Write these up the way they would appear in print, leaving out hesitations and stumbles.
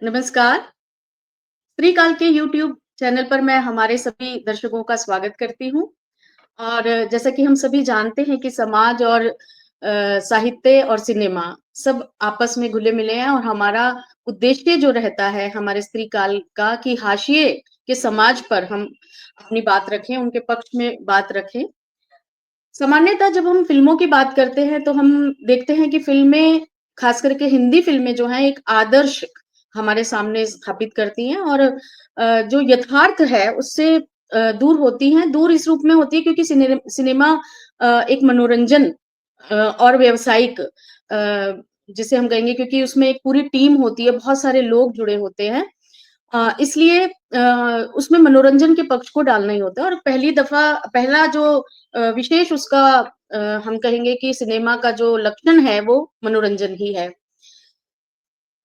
नमस्कार। त्रिकाल के YouTube channel पर मैं हमारे सभी दर्शकों का स्वागत करती हूँ। और जैसा कि हम सभी जानते हैं कि समाज और साहित्य और सिनेमा सब आपस में घुले-मिले हैं और हमारा उद्देश्य जो रहता है हमारे त्रिकाल का कि हाशिए के समाज पर हम अपनी बात रखें, उनके पक्ष में बात रखें। सामान्यतः जब हम फ़िल्मों की बात करते हैं, तो हम देखते हैं कि फ़िल्में, ख़ास करके हिंदी फ़िल्में जो हैं, एक आदर्श हमारे सामने स्थापित करती हैं और जो यथार्थ है, उससे दूर होती हैं। दूर इस रूप में होती है क्योंकि सिनेमा एक मनोरंजन और व्यावसायिक जिसे हम कहेंगे क्योंकि उसमें एक पूरी टीम होती है, बहुत सारे लोग जुड़े होते हैं। इसलिए उसमें मनोरंजन के पक्ष को डालना ही होता है और पहली दफ़ा पहला जो विशेष उसका हम कहेंगे कि सिनेमा का जो लक्षण है वो मनोरंजन ही है।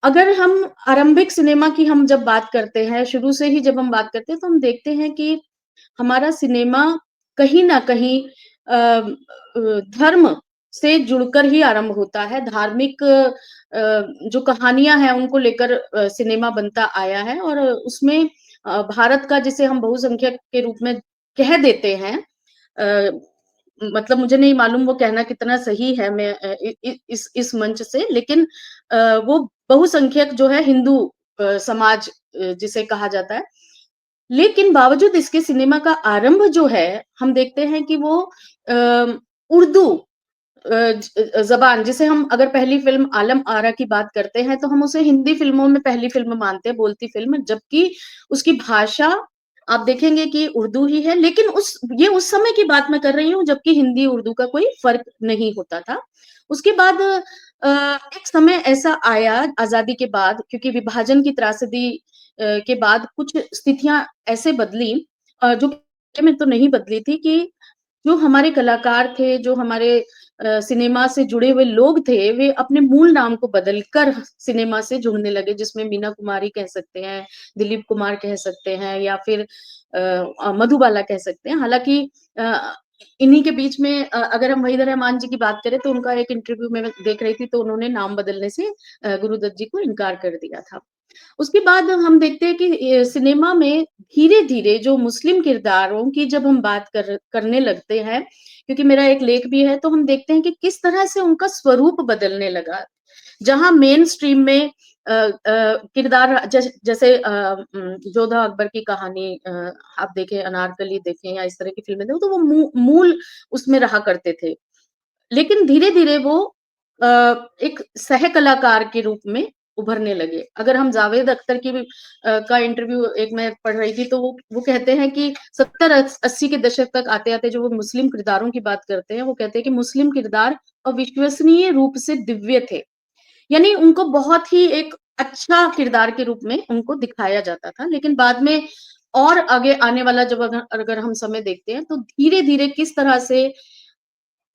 अगर हम आरंभिक सिनेमा की हम जब बात करते हैं, शुरू से ही जब हम बात करते हैं तो हम देखते हैं कि हमारा सिनेमा कहीं न कहीं धर्म से जुड़कर ही आरंभ होता है। धार्मिक जो कहानियाँ हैं उनको लेकर सिनेमा बनता आया है और उसमें भारत का जिसे हम बहुसंख्यक के रूप में कह देते हैं अ, मतलब मुझे नहीं मालूम वो कहना कितना सही है मैं इ इ इस मंच से लेकिन वो बहुसंख्यक जो है हिंदू समाज जिसे कहा जाता है। लेकिन बावजूद इसके सिनेमा का आरंभ जो है, हम देखते हैं कि वो उर्दू ज़बान जिसे हम अगर पहली फ़िल्म आलम आरा की बात करते हैं, तो हम उसे हिंदी फ़िल्मों में पहली फ़िल्म मानते हैं, बोलती फ़िल्म, जबकि उसकी भाषा आप देखेंगे कि उर्दू ही है, लेकिन उस समय की बात मैं कर रही हूँ, जबकि हिंदी-उर्दू का कोई फ़र्क नहीं होता था। उसके बाद एक समय ऐसा आया आज़ादी के बाद क्योंकि विभाजन की त्रासदी के बाद कुछ स्थितियाँ ऐसे बदली जो में तो नहीं बदली थी कि जो हमारे कलाकार थे, जो हमारे सिनेमा से जुड़े हुए लोग थे, वे अपने मूल नाम को बदलकर सिनेमा से जुड़ने लगे, जिसमें मीना कुमारी कह सकते हैं, दिलीप कुमार कह सकते हैं या फिर मधुबाला कह सकते हैं। हालाँकि अ, इन्हीं के बीच में अगर हम वहीदा रहमान जी की बात करें, तो उनका एक इंटरव्यू में मैं देख रही थी, तो उन्होंने नाम बदलने से गुरुदत्त जी को इनकार कर दिया था। उसके बाद हम देखते हैं कि सिनेमा में धीरे-धीरे जो मुस्लिम किरदारों की जब हम बात करने लगते हैं, क्योंकि मेरा एक लेख भी है, तो हम देखते हैं कि किस तरह से उनका स्वरूप बदलने लगा। जहाँ मेन स्ट्रीम में किरदार जैसे जोधा अकबर की कहानी आप देखें, अनारकली देखें या इस तरह की फ़िल्में देखें, तो वो मूल उसमें रहा करते थे। लेकिन धीरे-धीरे वो अ, एक सह कलाकार के रूप में उभरने लगे। अगर हम जावेद अख्तर की भी का इंटरव्यू एक मैं पढ़ रही थी तो वो कहते हैं कि 70-80 के दशक तक आते-आते जो वो मुस्लिम किरदारों की बात करते हैं, वो कहते हैं कि मुस्लिम किरदार अविश्वसनीय रूप से दिव्य थे। यानी उनको बहुत ही एक अच्छा किरदार के रूप में उनको दिखाया जाता था। लेकिन बाद में और आगे आने वाला जब अगर अगर हम समय देखते हैं तो धीरे-धीरे किस तरह से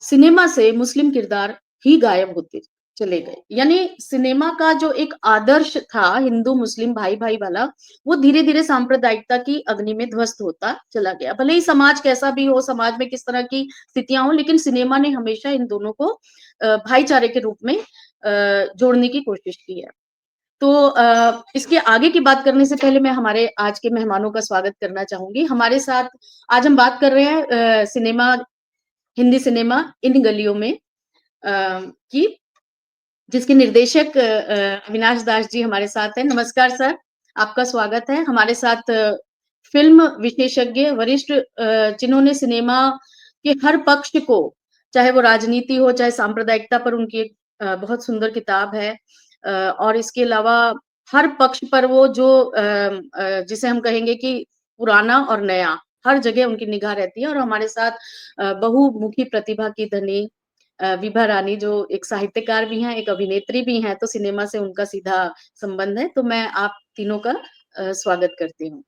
सिनेमा से मुस्लिम किरदार ही गायब होते चले गए। यानी सिनेमा का जो एक आदर्श था हिंदू-मुस्लिम भाई-भाई वाला, वो धीरे-धीरे सांप्रदायिकता की अग्नि में ध्वस्त होता चला गया। भले ही समाज कैसा भी हो, समाज में किस तरह की स्थितियाँ हों, लेकिन सिनेमा ने हमेशा इन दोनों को भाईचारे के रूप में जोड़ने की कोशिश की है। तो इसके आगे की बात करने से पहले मैं हमारे आज के मेहमानों का स्वागत करना चाहूँगी। हमारे साथ आज हम बात कर रहे हैं सिनेमा हिंदी सिनेमा इन गलियों में की जिसके निर्देशक अविनाश दास जी हमारे साथ हैं। नमस्कार सर, आपका स्वागत है। हमारे साथ फ़िल्म विशेषज्ञ वरिष्ठ जिन्होंने सिनेमा के हर पक्ष को, चाहे वो राजनीति हो, चाहे सांप्रदायिकता पर उनकी एक बहुत सुंदर किताब है। और इसके अलावा हर पक्ष पर वो जो जिसे हम कहेंगे कि पुराना और नया, हर जगह उनकी निगाह रहती है और हमारे साथ बहुमुखी प्रतिभा की धनी विभा रानी जो एक साहित्यकार भी हैं, एक अभिनेत्री भी हैं, तो सिनेमा से उनका सीधा संबंध है। तो मैं आप तीनों का स्वागत करती हूँ।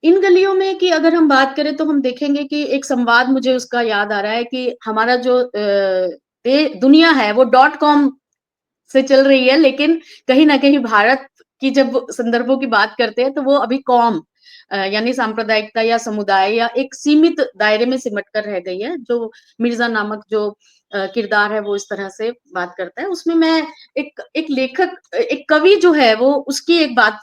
इन गलियों में कि अगर हम बात करें तो हम देखेंगे कि एक संवाद मुझे उसका याद आ रहा है कि हमारा जो दे दुनिया है वो डॉट कॉम से चल रही है, लेकिन कहीं न कहीं भारत की जब संदर्भों की बात करते हैं, तो वो अभी कॉम यानी सांप्रदायिकता या समुदाय या एक सीमित दायरे में सिमट कर रह गई है। जो मिर्ज़ा नामक जो किरदार है वो इस तरह से बात करता है। उसमें मैं एक एक लेखक एक कवि जो है वो उसकी एक बात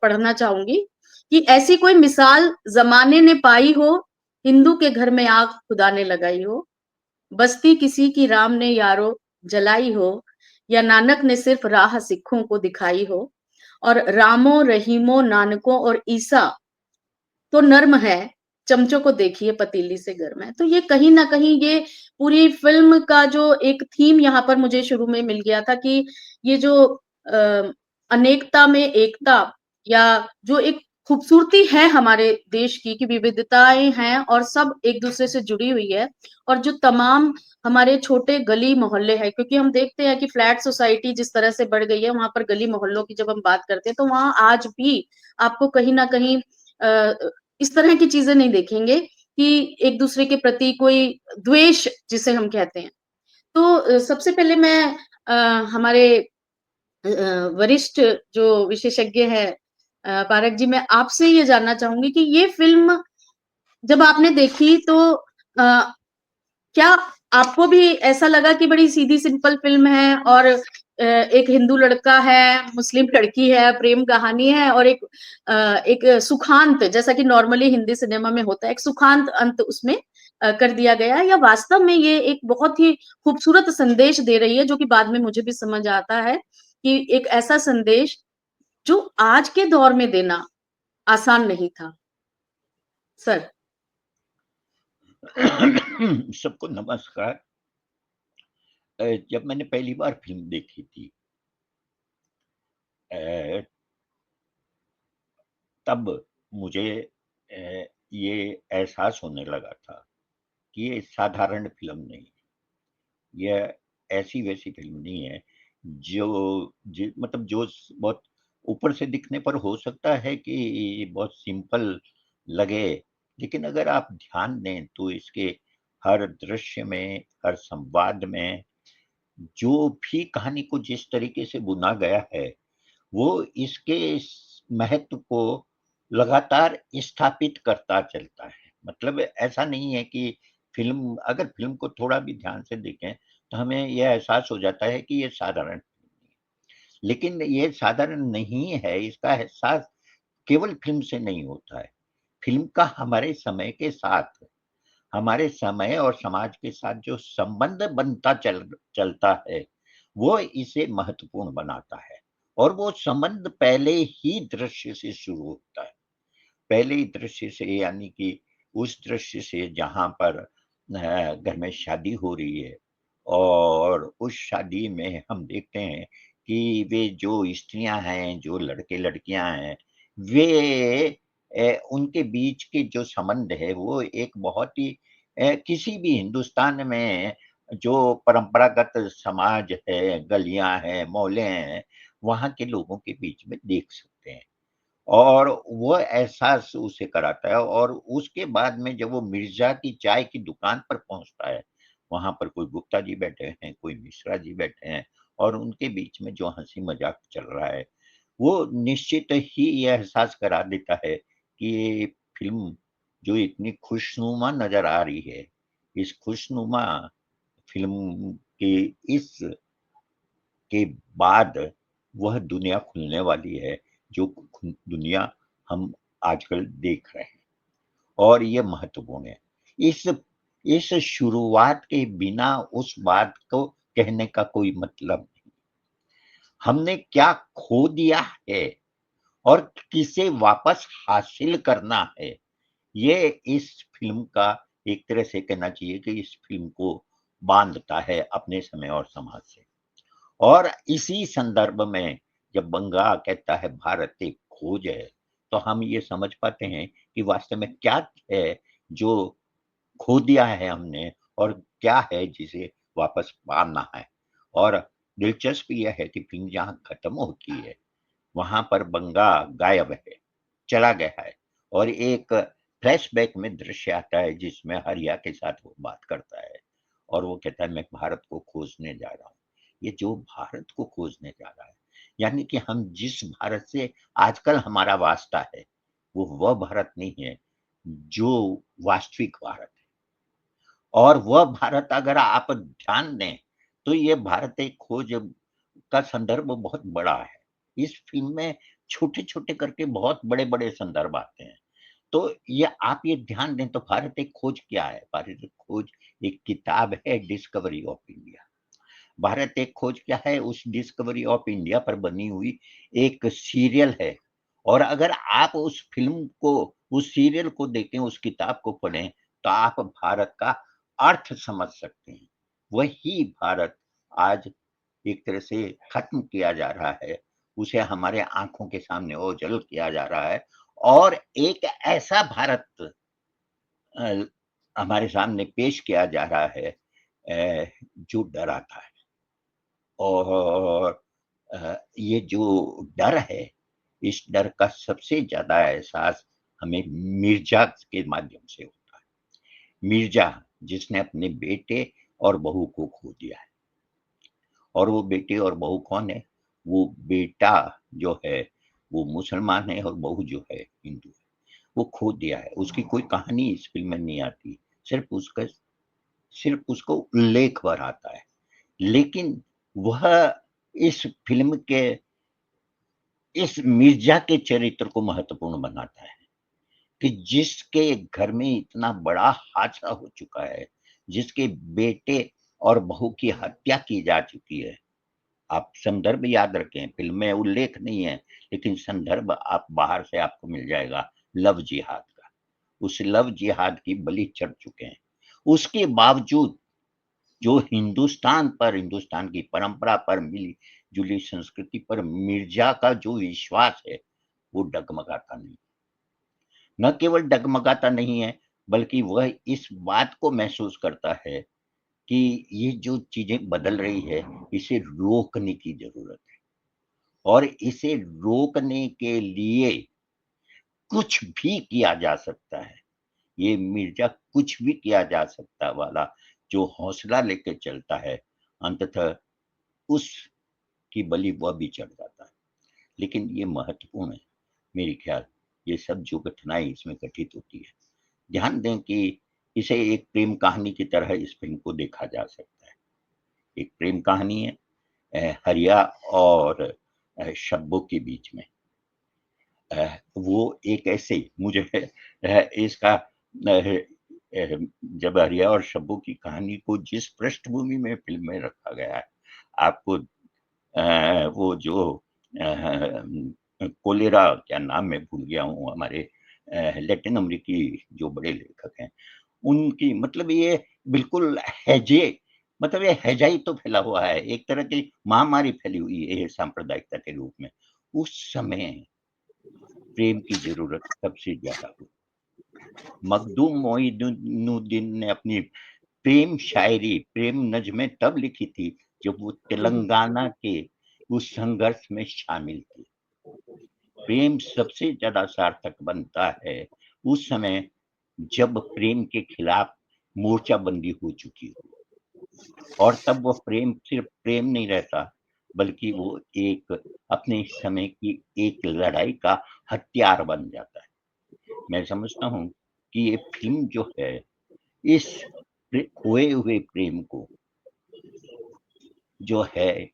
पढ़ना चाहूँगी कि ऐसी कोई मिसाल ज़माने ने पाई हो, हिंदू के घर में आग खुदा ने लगाई हो, बस्ती किसी की राम ने यारो जलाई हो, या नानक ने सिर्फ राह सिखों को दिखाई हो, और रामो, रहीमो, नानको और ईसा तो नर्म है, चमचों को देखिए पतीली से गर्म है। तो ये कहीं न कहीं ये पूरी फ़िल्म का जो एक थीम यहाँ पर मुझे शुरू में मिल गया था कि ये जो अनेकता में एकता या जो एक खूबसूरती है हमारे देश की कि विविधताएँ हैं और सब एक-दूसरे से जुड़ी हुई है, और जो तमाम हमारे छोटे गली मोहल्ले हैं, क्योंकि हम देखते हैं कि फ्लैट सोसाइटी जिस तरह से बढ़ गई है, वहाँ पर गली मोहल्लों की जब हम बात करते हैं, तो वहाँ आज भी आपको कहीं न कहीं अ, इस तरह की चीज़ें नहीं देखेंगे कि एक-दूसरे के प्रति कोई द्वेष जिसे हम कहते हैं। तो सबसे पहले मैं अ, हमारे वरिष्ठ जो विशेषज्ञ हैं पारक जी, मैं आपसे ये जानना चाहूँगी कि ये फ़िल्म जब आपने देखी तो क्या आपको भी ऐसा लगा कि बड़ी सीधी सिंपल फ़िल्म है और एक हिंदू लड़का है, मुस्लिम लड़की है, प्रेम कहानी है और एक सुखांत जैसा कि नॉर्मली हिंदी सिनेमा में होता है, एक सुखांत अंत उसमें कर दिया गया है, या वास्तव में ये एक बहुत ही खूबसूरत संदेश दे रही है, जो कि बाद में मुझे भी समझ आता है कि एक ऐसा संदेश जो आज के दौर में देना आसान नहीं था। सर। सबको नमस्कार। जब मैंने पहली बार फ़िल्म देखी थी अ, तब मुझे ये एहसास होने लगा था कि ये साधारण फ़िल्म नहीं है। यह ऐसी-वैसी फ़िल्म नहीं है, जो बहुत ऊपर से दिखने पर हो सकता है कि बहुत सिंपल लगे, लेकिन अगर आप ध्यान दें तो इसके हर दृश्य में, हर संवाद में जो भी कहानी को जिस तरीके से बुना गया है, वो इसके इस महत्व को लगातार स्थापित करता चलता है। मतलब ऐसा नहीं है कि अगर फ़िल्म को थोड़ा भी ध्यान से देखें, तो हमें यह एहसास हो जाता है कि ये साधारण फ़िल्म नहीं है। लेकिन ये साधारण नहीं है, इसका एहसास केवल फ़िल्म से नहीं होता है। फ़िल्म का हमारे समय और समाज के साथ जो संबंध बनता चलता है, वो इसे महत्वपूर्ण बनाता है और वो संबंध पहले ही दृश्य से शुरू होता है। पहले ही दृश्य से यानी कि उस दृश्य से जहाँ पर घर में शादी हो रही है और उस शादी में हम देखते हैं कि वे जो स्त्रियाँ हैं, जो लड़के-लड़कियाँ हैं, वे उनके बीच के जो संबंध है वो एक बहुत ही किसी भी हिंदुस्तान में जो परंपरागत समाज है, गलियाँ हैं, मोहल्ले हैं, वहाँ के लोगों के बीच में देख सकते हैं। और वो एहसास उसे कराता है और उसके बाद में जब वो मिर्ज़ा की चाय की दुकान पर पहुँचता है, वहाँ पर कोई गुप्ता जी बैठे हैं, कोई मिश्रा जी बैठे हैं और उनके बीच में जो हँसी-मज़ाक चल रहा है, वो निश्चित ही ये एहसास करा देता है कि ये फ़िल्म जो इतनी खुशनुमा नज़र आ रही है, इस खुशनुमा फ़िल्म के इस के बाद वह दुनिया खुलने वाली है, जो दुनिया हम आजकल देख रहे हैं और ये महत्वपूर्ण है। इस इस शुरुआत के बिना उस बात को कहने का कोई मतलब नहीं। हमने क्या खो दिया है और किसे वापस हासिल करना है, ये इस फ़िल्म का एक तरह से कहना चाहिए कि इस फ़िल्म को बाँधता है अपने समय और समाज से। और इसी संदर्भ में जब बंगा कहता है भारत एक खोज है, तो हम ये समझ पाते हैं कि वास्तव में क्या है जो खो दिया है हमने और क्या है जिसे वापस पाना है। और दिलचस्प ये है कि फ़िल्म जहाँ खत्म होती है, वहाँ पर बंगा गायब है, चला गया है और एक फ्लैशबैक में दृश्य आता है जिसमें हरिया के साथ वो बात करता है और वो कहता है मैं भारत को खोजने जा रहा हूँ। ये जो भारत को खोजने जा रहा है, यानी कि हम जिस भारत से आजकल हमारा वास्ता है, वो वह भारत नहीं है जो वास्तविक भारत है। और वह भारत अगर आप ध्यान दें, तो ये भारत एक खोज का संदर्भ बहुत बड़ा है। इस फ़िल्म में छोटे-छोटे करके बहुत बड़े-बड़े संदर्भ आते हैं। तो ये आप ये ध्यान दें, तो भारत एक खोज क्या है? भारत एक खोज एक किताब है, डिस्कवरी ऑफ इंडिया। भारत एक खोज क्या है? उस डिस्कवरी ऑफ इंडिया पर बनी हुई एक सीरियल है। और अगर आप उस फ़िल्म को, उस सीरियल को देखें, उस किताब को पढ़ें, तो आप भारत का अर्थ समझ सकते हैं। वही भारत आज एक तरह से खत्म किया जा रहा है, उसे हमारे आँखों के सामने ओझल किया जा रहा है, और एक ऐसा भारत अ, हमारे सामने पेश किया जा रहा है जो डराता है। और ये जो डर है, इस डर का सबसे ज़्यादा एहसास हमें मिर्ज़ा के माध्यम से होता है। मिर्ज़ा जिसने अपने बेटे और बहू को खो दिया है। और वो बेटे और बहू कौन है? वो बेटा जो है, वो मुसलमान है और बहू जो है हिंदू है। वो खो दिया है। उसकी कोई कहानी इस फ़िल्म में नहीं आती। सिर्फ़ उसको उल्लेख भर आता है। लेकिन वह इस फ़िल्म के इस मिर्ज़ा के चरित्र को महत्वपूर्ण बनाता है कि जिसके घर में इतना बड़ा हादसा हो चुका है, जिसके बेटे और बहू की हत्या की जा चुकी है। आप संदर्भ याद रखें, फ़िल्म में उल्लेख नहीं है, लेकिन संदर्भ आप बाहर से आपको मिल जाएगा, लव जिहाद का। उस लव जिहाद की बलि चढ़ चुके हैं। उसके बावजूद जो हिंदुस्तान की परंपरा पर, मिली-जुली संस्कृति पर मिर्ज़ा का जो विश्वास है, वो डगमगाता नहीं। न केवल डगमगाता नहीं है, बल्कि वह इस बात को महसूस करता है कि ये जो चीज़ें बदल रही है, इसे रोकने की ज़रूरत है। और इसे रोकने के लिए कुछ भी किया जा सकता है। ये मिर्ज़ा कुछ भी किया जा सकता वाला जो हौसला लेके चलता है, अंततः उसकी बलि वह भी चढ़ जाता है। लेकिन ये महत्वपूर्ण है, मेरी ख़्याल ये सब जो घटनाएँ इसमें घटित होती है। ध्यान दें कि इसे एक प्रेम कहानी की तरह इस फ़िल्म को देखा जा सकता है। एक प्रेम कहानी है हरिया और शब्बो के बीच में। वो एक ऐसे मुझे इसका जब हरिया और शब्बो की कहानी को जिस पृष्ठभूमि में फ़िल्म में रखा गया है, आपको वो जो कोलेरा क्या नाम मैं भूल गया हूँ हमारे लैटिन अमेरिकी जो बड़े लेखक हैं, उनकी मतलब ये बिल्कुल हैजे मतलब ये हैजा ही तो फैला हुआ है, एक तरह की महामारी फैली हुई है ये सांप्रदायिकता के रूप में। उस समय प्रेम की ज़रूरत सबसे ज़्यादा हुई। मखदूम मोइनुद्दीन ने अपनी प्रेम शायरी, प्रेम नज़्में तब लिखी थी, जब वो हुँ, तेलंगाना के उस संघर्ष में शामिल थे। प्रेम सबसे ज़्यादा सार्थक बनता है उस समय जब प्रेम के खिलाफ मोर्चाबंदी हो चुकी हो। और तब वो प्रेम सिर्फ़ प्रेम नहीं रहता, बल्कि वो एक अपने समय की एक लड़ाई का हथियार बन जाता है। मैं समझता हूँ कि ये फ़िल्म जो है, इस खोए हुए प्रेम को जो है,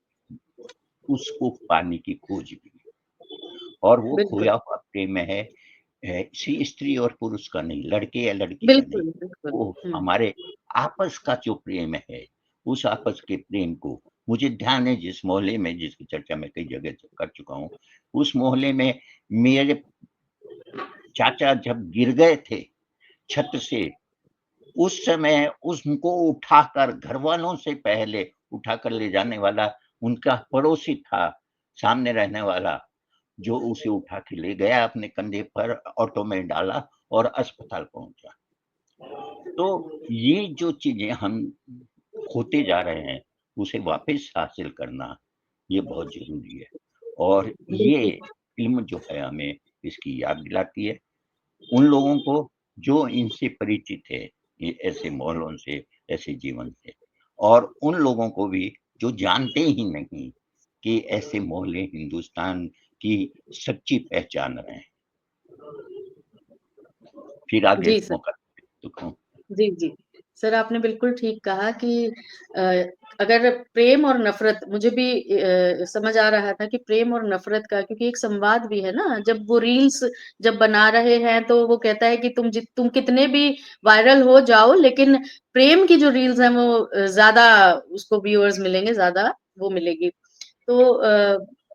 उसको पाने की खोज भी है। और वो बिल्कुल, खोया हुआ प्रेम है स्त्री और पुरुष का नहीं, लड़के या लड़की का नहीं, बिल्कुल, बिल्कुल। वो हुँ, हमारे आपस का जो प्रेम है, उस आपस के प्रेम को मुझे ध्यान है जिस मोहल्ले में जिसकी चर्चा मैं कई जगह कर चुका हूँ, उस मोहल्ले में मेरे चाचा जब गिर गए थे छत से, उस समय उनको उठाकर घरवालों से पहले उठाकर ले जाने वाला उनका पड़ोसी था, सामने रहने वाला, जो उसे उठा के ले गया अपने कंधे पर, ऑटो में डाला और अस्पताल पहुँचा। तो ये जो चीज़ें हम खोते जा रहे हैं, उसे वापस हासिल करना, ये बहुत ज़रूरी है। और ये बिल्कुल। फ़िल्म जो है हमें इसकी याद दिलाती है, उन लोगों को जो इनसे परिचित है, ये ऐसे मोहल्लों से, ऐसे जीवन से, और उन लोगों को भी जो जानते ही नहीं कि ऐसे मोहल्ले हिंदुस्तान की सच्ची पहचान रहे हैं। फिर आगे जी सर। मौका दूँ। जी, जी। सर आपने बिल्कुल ठीक कहा कि अ, अगर प्रेम और नफ़रत मुझे भी समझ आ रहा था कि प्रेम और नफ़रत का क्योंकि एक संवाद भी है ना, जब वो रील्स जब बना रहे हैं तो वो कहता है कि तुम कितने भी वायरल हो जाओ लेकिन प्रेम की जो रील्स हैं वो ज़्यादा उसको व्यूअर्स मिलेंगे, ज़्यादा वो मिलेगी। तो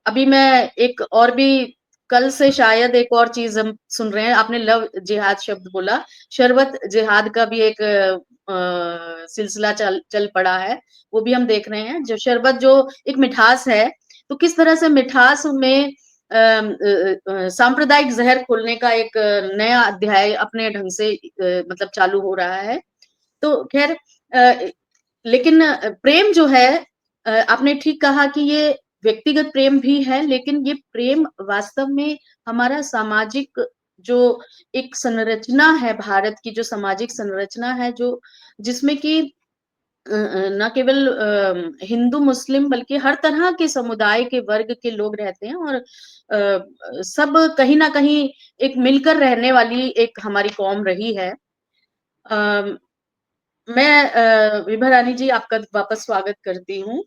अभी मैं एक और भी कल से शायद एक और चीज़ हम सुन रहे हैं, आपने लव जिहाद शब्द बोला, शरबत जिहाद का भी एक सिलसिला चल चल पड़ा है, वो भी हम देख रहे हैं। जो शरबत जो एक मिठास है, तो किस तरह से मिठास में सांप्रदायिक ज़हर घोलने का एक नया अध्याय अपने ढंग से मतलब चालू हो रहा है। तो ख़ैर लेकिन प्रेम जो है आपने ठीक कहा कि ये व्यक्तिगत प्रेम भी है, लेकिन ये प्रेम वास्तव में हमारा सामाजिक जो एक संरचना है, भारत की जो सामाजिक संरचना है, जो जिसमें कि ना केवल हिंदू, मुस्लिम बल्कि हर तरह के समुदाय के वर्ग के लोग रहते हैं और सब कहीं न कहीं एक मिलकर रहने वाली एक हमारी कौम रही है। अ, मैं विभा रानी जी आपका वापस स्वागत करती हूँ।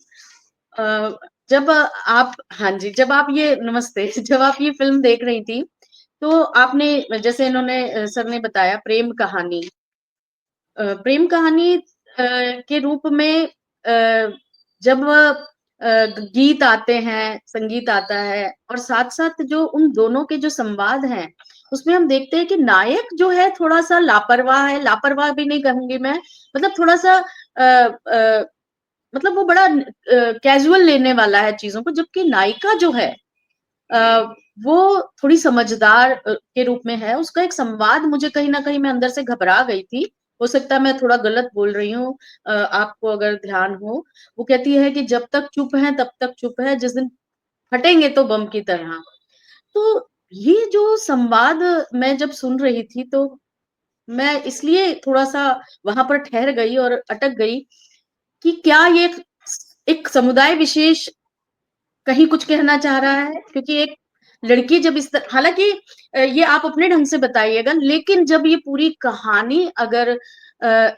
अ, जब आप हाँ जी, जब आप ये नमस्ते जब आप ये फ़िल्म देख रही थी, तो आपने जैसे इन्होंने सर ने बताया प्रेम कहानी। प्रेम कहानी के रूप में जब गीत आते हैं, संगीत आता है और साथ-साथ जो उन दोनों के जो संवाद हैं, उसमें हम देखते हैं कि नायक जो है थोड़ा-सा लापरवाह है, लापरवाह भी नहीं कहूँगी मैं, मतलब थोड़ा-सा मतलब वो बड़ा कैज़ुअल लेने वाला है चीज़ों को, जबकि नायिका जो है वो थोड़ी समझदार के रूप में है, उसका एक संवाद मुझे कहीं न कहीं मैं अंदर से घबरा गई थी। हो सकता है मैं थोड़ा गलत बोल रही हूँ आपको अगर ध्यान हो। वो कहती है कि जब तक चुप हैं तब तक चुप है, जिस दिन फटेंगे तो बम की तरह। तो ये जो संवाद मैं जब सुन रही थी तो मैं इसलिए थोड़ा-सा वहाँ पर ठहर गई और अटक गई कि क्या ये एक समुदाय विशेष कहीं कुछ कहना चाह रहा है? क्योंकि एक लड़की जब इस तर हालाँकि ये आप अपने ढंग से बताइएगा, लेकिन जब ये पूरी कहानी अगर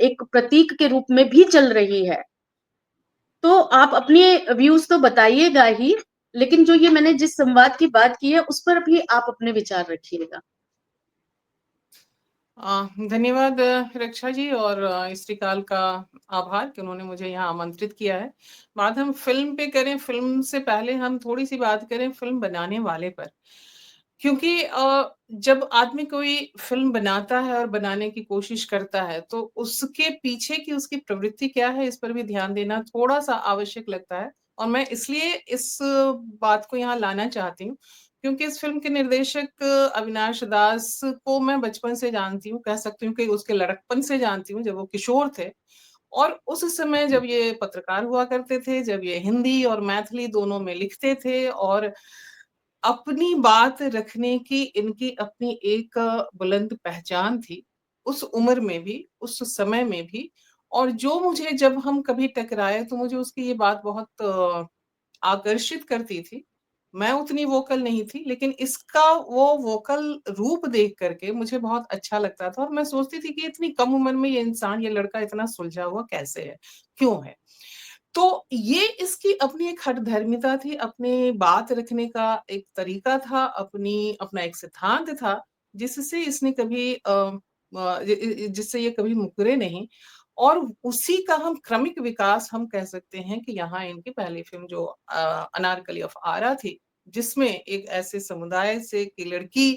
एक प्रतीक के रूप में भी चल रही है, तो आप अपने व्यूज़ तो बताइएगा ही, लेकिन जो ये मैंने जिस संवाद की बात की है, उस पर भी आप अपने विचार रखिएगा। धन्यवाद रक्षा जी और श्रीकाल का आभार कि उन्होंने मुझे यहाँ आमंत्रित किया है। बात हम फ़िल्म पे करें, फ़िल्म से पहले हम थोड़ी-सी बात करें फ़िल्म बनाने वाले पर। क्योंकि जब आदमी कोई फ़िल्म बनाता है और बनाने की कोशिश करता है, तो उसके पीछे की उसकी प्रवृत्ति क्या है, इस पर भी ध्यान देना थोड़ा-सा आवश्यक लगता है। और मैं इसलिए इस बात को यहाँ लाना चाहती हूँ, क्योंकि इस फ़िल्म के निर्देशक अविनाश दास को मैं बचपन से जानती हूँ, कह सकती हूँ कि उसके लड़कपन से जानती हूँ, जब वो किशोर थे। और उस समय जब ये पत्रकार हुआ करते थे, जब ये हिंदी और मैथिली दोनों में लिखते थे और अपनी बात रखने की इनकी अपनी एक बुलंद पहचान थी, उस उम्र में भी, उस समय में भी। और जो मुझे जब हम कभी टकराए तो मुझे उसकी ये बात बहुत आकर्षित करती थी। मैं उतनी वोकल नहीं थी, लेकिन इसका वो वोकल रूप देख कर के मुझे बहुत अच्छा लगता था और मैं सोचती थी कि इतनी कम उम्र में ये इंसान, ये लड़का इतना सुलझा हुआ कैसे है? क्यों है? तो ये इसकी अपनी एक हठधर्मिता थी, अपनी बात रखने का एक तरीका था, अपना एक सिद्धांत था, जिससे इसने कभी जिससे ये कभी मुकरे नहीं। और उसी का हम क्रमिक विकास हम कह सकते हैं कि यहाँ इनकी पहली फ़िल्म जो अनारकली ऑफ आरा थी, जिसमें एक ऐसे समुदाय से की लड़की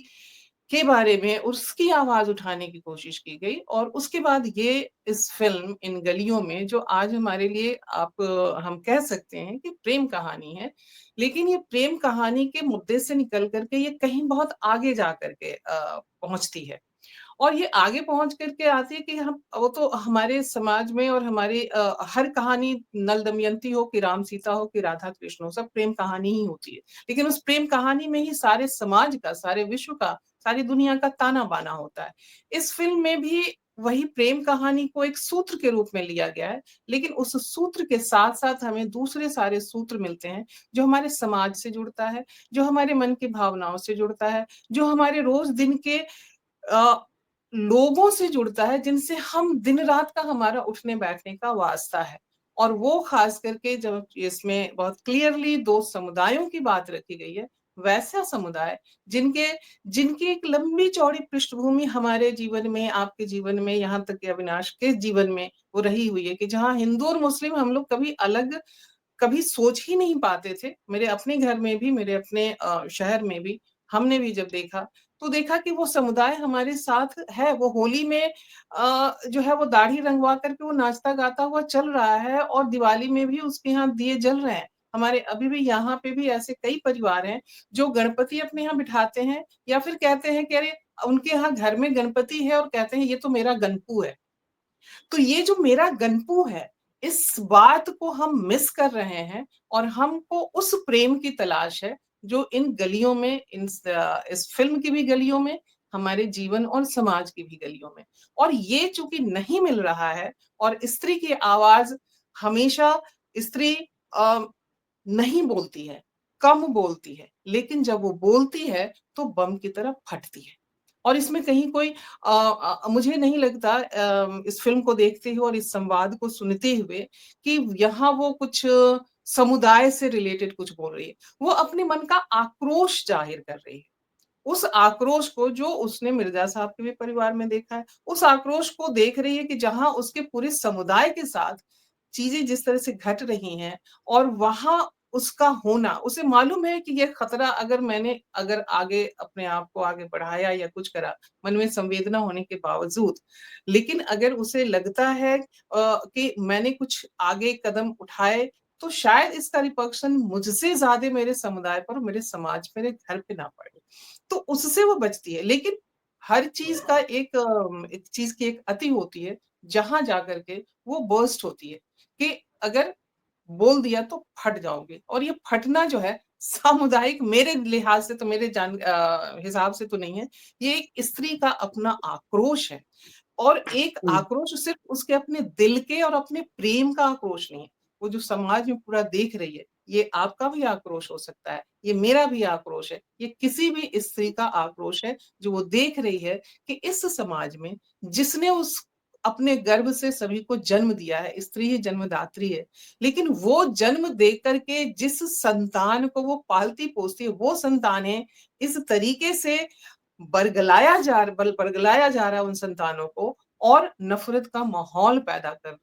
के बारे में उसकी आवाज़ उठाने की कोशिश की गई और उसके बाद ये इस फ़िल्म इन गलियों में जो आज हमारे लिए हम कह सकते हैं कि प्रेम कहानी है। लेकिन ये प्रेम कहानी के मुद्दे से निकल कर के ये कहीं बहुत आगे जा कर के पहुँचती है। और ये आगे पहुँच कर के आती है कि हम वो तो हमारे समाज में और हमारी हर कहानी नल दमयंती हो कि राम-सीता हो कि राधा-कृष्ण हो, सब प्रेम कहानी ही होती है। लेकिन उस प्रेम कहानी में ही सारे समाज का, सारे विश्व का, सारी दुनिया का ताना-बाना होता है। इस फ़िल्म में भी वही प्रेम कहानी को एक सूत्र के रूप में लिया गया है, लेकिन उस सूत्र के साथ-साथ हमें दूसरे सारे सूत्र मिलते हैं, जो हमारे समाज से जुड़ता है, जो हमारे मन की भावनाओं से जुड़ता है, जो हमारे रोज़ दिन के अ लोगों से जुड़ता है जिनसे हम दिन रात का हमारा उठने बैठने का वास्ता है। और वो खास करके जब इसमें बहुत क्लियरली 2 समुदायों की बात रखी गई है, वैसा समुदाय जिनके जिनकी एक लंबी-चौड़ी पृष्ठभूमि हमारे जीवन में, आपके जीवन में, यहाँ तक कि अविनाश के जीवन में वो रही हुई है कि जहाँ हिंदू और मुस्लिम हम लोग कभी अलग कभी सोच ही नहीं पाते थे। मेरे अपने घर में भी, मेरे अपने शहर में भी, हमने भी जब देखा, तो देखा कि वो समुदाय हमारे साथ है। वो होली में जो है वो दाढ़ी रंगवा कर के वो नाचता-गाता हुआ चल रहा है और दिवाली में भी उसके यहाँ दिए जल रहे हैं। हमारे अभी भी यहाँ पे भी ऐसे कई परिवार हैं, जो गणपति अपने यहाँ बिठाते हैं या फिर कहते हैं कि अरे, उनके यहाँ घर में गणपति है और कहते हैं ये तो मेरा गणपू है। तो ये जो मेरा गनपू है, इस बात को हम मिस कर रहे हैं और हमको उस प्रेम की तलाश है, जो इन गलियों में इस फ़िल्म की भी गलियों में, हमारे जीवन और समाज की भी गलियों में। और ये चूँकि नहीं मिल रहा है और स्त्री की आवाज़ हमेशा स्त्री अ, नहीं बोलती है, कम बोलती है, लेकिन जब वो बोलती है, तो बम की तरह फटती है। और इसमें कहीं कोई मुझे नहीं लगता इस फ़िल्म को देखते हुए और इस संवाद को सुनते हुए कि यहाँ वो कुछ समुदाय से रिलेटेड कुछ बोल रही है। वो अपने मन का आक्रोश ज़ाहिर कर रही है। उस आक्रोश को जो उसने मिर्ज़ा साहब के भी परिवार में देखा है, उस आक्रोश को देख रही है कि जहाँ उसके पूरे समुदाय के साथ चीज़ें जिस तरह से घट रही हैं और वहाँ उसका होना, उसे मालूम है कि ये खतरा अगर आगे अपने आप को आगे बढ़ाया या कुछ करा, मन में संवेदना होने के बावजूद, लेकिन अगर उसे लगता है कि मैंने कुछ आगे कदम उठाए, तो शायद इसका रिपरकशन मुझसे ज़्यादा मेरे समुदाय पर, मेरे समाज, मेरे घर पे ना पड़े। तो उससे वो बचती है। लेकिन हर चीज़ का एक चीज़ की एक अति होती है, जहाँ जाकर के वो बर्स्ट होती है, कि अगर बोल दिया तो फट जाओगे और ये फटना जो है सामुदायिक मेरे लिहाज से तो हिसाब से तो नहीं है, ये एक स्त्री का अपना आक्रोश है। और एक हुँ। आक्रोश सिर्फ़ उसके अपने दिल के और अपने प्रेम का आक्रोश नहीं है। वो जो समाज में पूरा देख रही है, ये आपका भी आक्रोश हो सकता है, ये मेरा भी आक्रोश है, ये किसी भी स्त्री का आक्रोश है, जो वो देख रही है कि इस समाज में जिसने उस अपने गर्भ से सभी को जन्म दिया है, स्त्री ही जन्मदात्री है, लेकिन वो जन्म देकर के जिस संतान को वो पालती-पोसती है, वो संतानें इस तरीके से बरगलाया जा रहा है उन संतानों को और नफ़रत का माहौल पैदा कर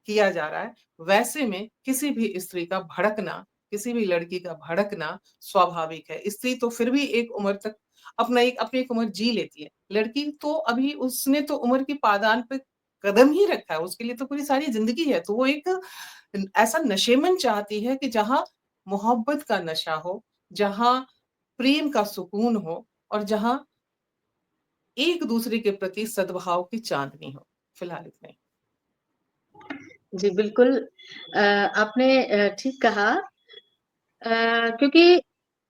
किया जा रहा है। वैसे में किसी भी स्त्री का भड़कना, किसी भी लड़की का भड़कना स्वाभाविक है। स्त्री तो फिर भी एक उम्र तक अपनी एक उम्र जी लेती है। लड़की तो अभी उसने तो उम्र की पादान पे कदम ही रखा है, उसके लिए तो पूरी सारी ज़िंदगी है। तो वो एक ऐसा नशेमन चाहती है कि जहाँ मोहब्बत का नशा हो, जहाँ प्रेम का सुकून हो और जहाँ एक-दूसरे के प्रति सद्भाव की चाँदनी हो। फिलहाल इतना ही। जी, बिल्कुल आपने ठीक कहा क्योंकि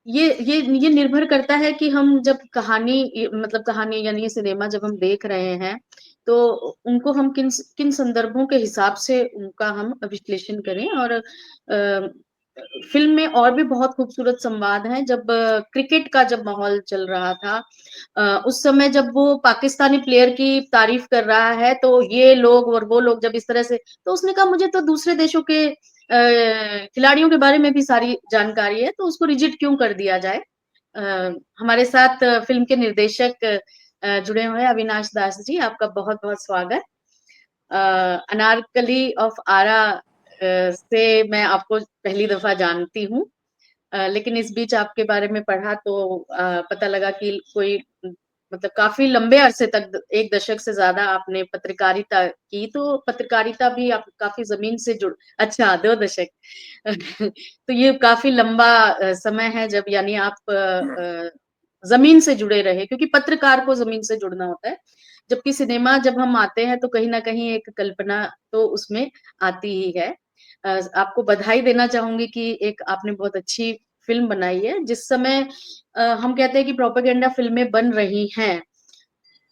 ये निर्भर करता है कि हम जब मतलब कहानी यानी सिनेमा जब हम देख रहे हैं, तो उनको हम किन संदर्भों के हिसाब से उनका हम विश्लेषण करें और फ़िल्म में और भी बहुत खूबसूरत संवाद हैं। जब क्रिकेट का जब माहौल चल रहा था उस समय जब वो पाकिस्तानी प्लेयर की तारीफ़ कर रहा है, तो ये लोग और वो लोग जब इस तरह से तो उसने कहा मुझे तो दूसरे देशों के खिलाड़ियों के बारे में भी सारी जानकारी है, तो उसको रिजेक्ट क्यों कर दिया जाए? हमारे साथ फ़िल्म के निर्देशक जुड़े हुए हैं अविनाश दास जी, आपका बहुत-बहुत स्वागत। अनारकली ऑफ आरा से मैं आपको पहली दफ़ा जानती हूँ। लेकिन इस बीच आपके बारे में पढ़ा तो पता लगा कि कोई मतलब काफ़ी लंबे अरसे तक 1 दशक से ज़्यादा आपने पत्रकारिता की, तो पत्रकारिता भी आप काफ़ी ज़मीन से जुड़ अच्छा 2 दशक। तो ये काफ़ी लंबा समय है जब यानी आप ज़मीन से जुड़े रहे क्योंकि पत्रकार को ज़मीन से जुड़ना होता है। जबकि सिनेमा जब हम आते हैं तो कहीं न कहीं एक कल्पना तो उसमें आती ही है। आपको बधाई देना चाहूँगी कि एक आपने बहुत अच्छी फ़िल्म बनाई है, जिस समय हम कहते हैं कि प्रोपेगेंडा फ़िल्में बन रही हैं।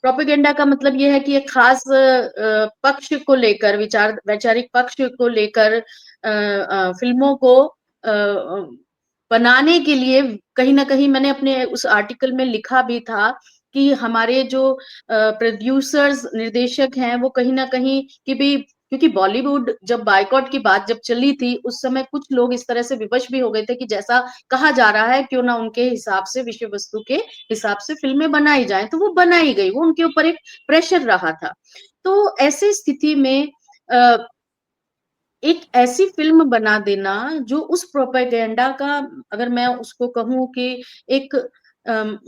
प्रोपेगेंडा का मतलब ये है कि एक ख़ास पक्ष को लेकर वैचारिक पक्ष को लेकर फ़िल्मों को बनाने के लिए कहीं न कहीं मैंने अपने उस आर्टिकल में लिखा भी था कि हमारे जो प्रोड्यूसर्स, निर्देशक हैं, वो कहीं ना कहीं कि भी, क्योंकि बॉलीवुड जब बायकॉट की बात जब चली थी, उस समय कुछ लोग इस तरह से विवश भी हो गए थे कि जैसा कहा जा रहा है क्यों ना उनके हिसाब से, विषय वस्तु के हिसाब से फिल्में बनाई जाएं, तो वो बनाई गई, वो उनके ऊपर एक प्रेशर रहा था। तो ऐसी स्थिति में एक ऐसी फिल्म बना देना जो उस प्रोपेगेंडा का, अगर मैं उसको कहूं कि एक अम,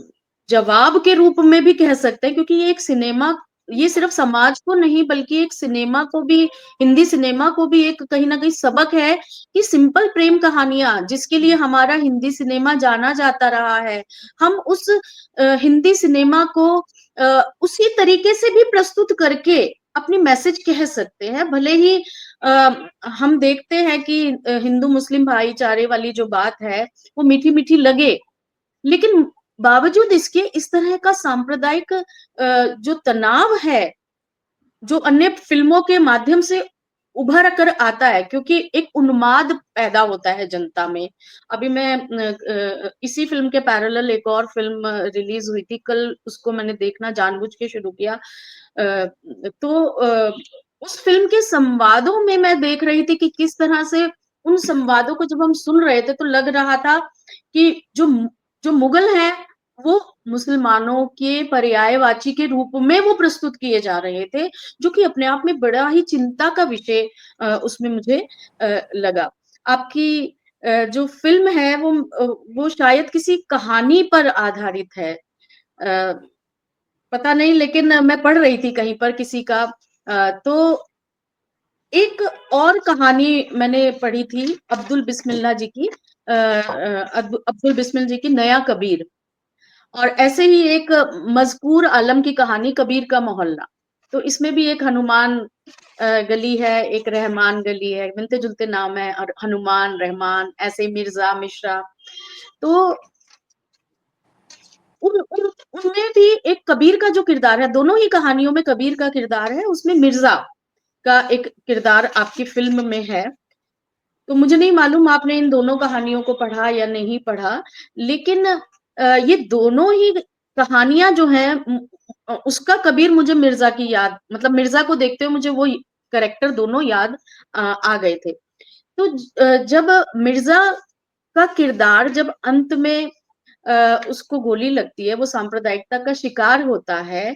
जवाब के रूप में भी कह सकते हैं, क्योंकि ये एक सिनेमा, ये सिर्फ समाज को नहीं बल्कि एक सिनेमा को भी, हिंदी सिनेमा को भी एक कहीं ना कहीं सबक है कि सिंपल प्रेम कहानियां जिसके लिए हमारा हिंदी सिनेमा जाना जाता रहा है, हम उस हिंदी सिनेमा को उसी तरीके से भी प्रस्तुत करके अपनी मैसेज कह सकते हैं। भले ही हम देखते हैं कि हिंदू मुस्लिम भाईचारे वाली जो बात है वो मीठी मीठी लगे, लेकिन बावजूद इसके इस तरह का सांप्रदायिक जो तनाव है, जो अन्य फिल्मों के माध्यम से उभर कर आता है, क्योंकि एक उन्माद पैदा होता है जनता में। अभी मैं इसी फिल्म के पैरेलल एक और फिल्म रिलीज हुई थी कल, उसको मैंने देखना जानबूझ के शुरू किया। तो उस फिल्म के संवादों में मैं देख रही थी कि किस तरह से उन संवादों को जब हम सुन रहे थे तो लग रहा था कि जो जो मुगल हैं वो मुसलमानों के पर्यायवाची के रूप में वो प्रस्तुत किए जा रहे थे, जो कि अपने आप में बड़ा ही चिंता का विषय उसमें मुझे लगा। आपकी जो फिल्म है वो शायद किसी कहानी पर आधारित है, पता नहीं, लेकिन मैं पढ़ रही थी कहीं पर किसी का, तो एक और कहानी मैंने पढ़ी थी अब्दुल बिस्मिल्लाह जी की, अब्दुल बिस्मिल जी की नया कबीर, और ऐसे ही एक मजकूर आलम की कहानी कबीर का मोहल्ला। तो इसमें भी एक हनुमान गली है, एक रहमान गली है, मिलते जुलते नाम है, और हनुमान, रहमान, ऐसे मिर्जा, मिश्रा। तो उनमें भी एक कबीर का जो किरदार है, दोनों ही कहानियों में कबीर का किरदार है, उसमें मिर्जा का एक किरदार आपकी फिल्म में है। तो मुझे नहीं मालूम आपने इन दोनों कहानियों को पढ़ा या नहीं पढ़ा, लेकिन ये दोनों ही कहानियां जो हैं, उसका कबीर मुझे मिर्जा की याद, मतलब मिर्जा को देखते हुए मुझे वो कैरेक्टर दोनों याद आ गए थे। तो जब मिर्जा का किरदार जब अंत में उसको गोली लगती है, वो सांप्रदायिकता का शिकार होता है,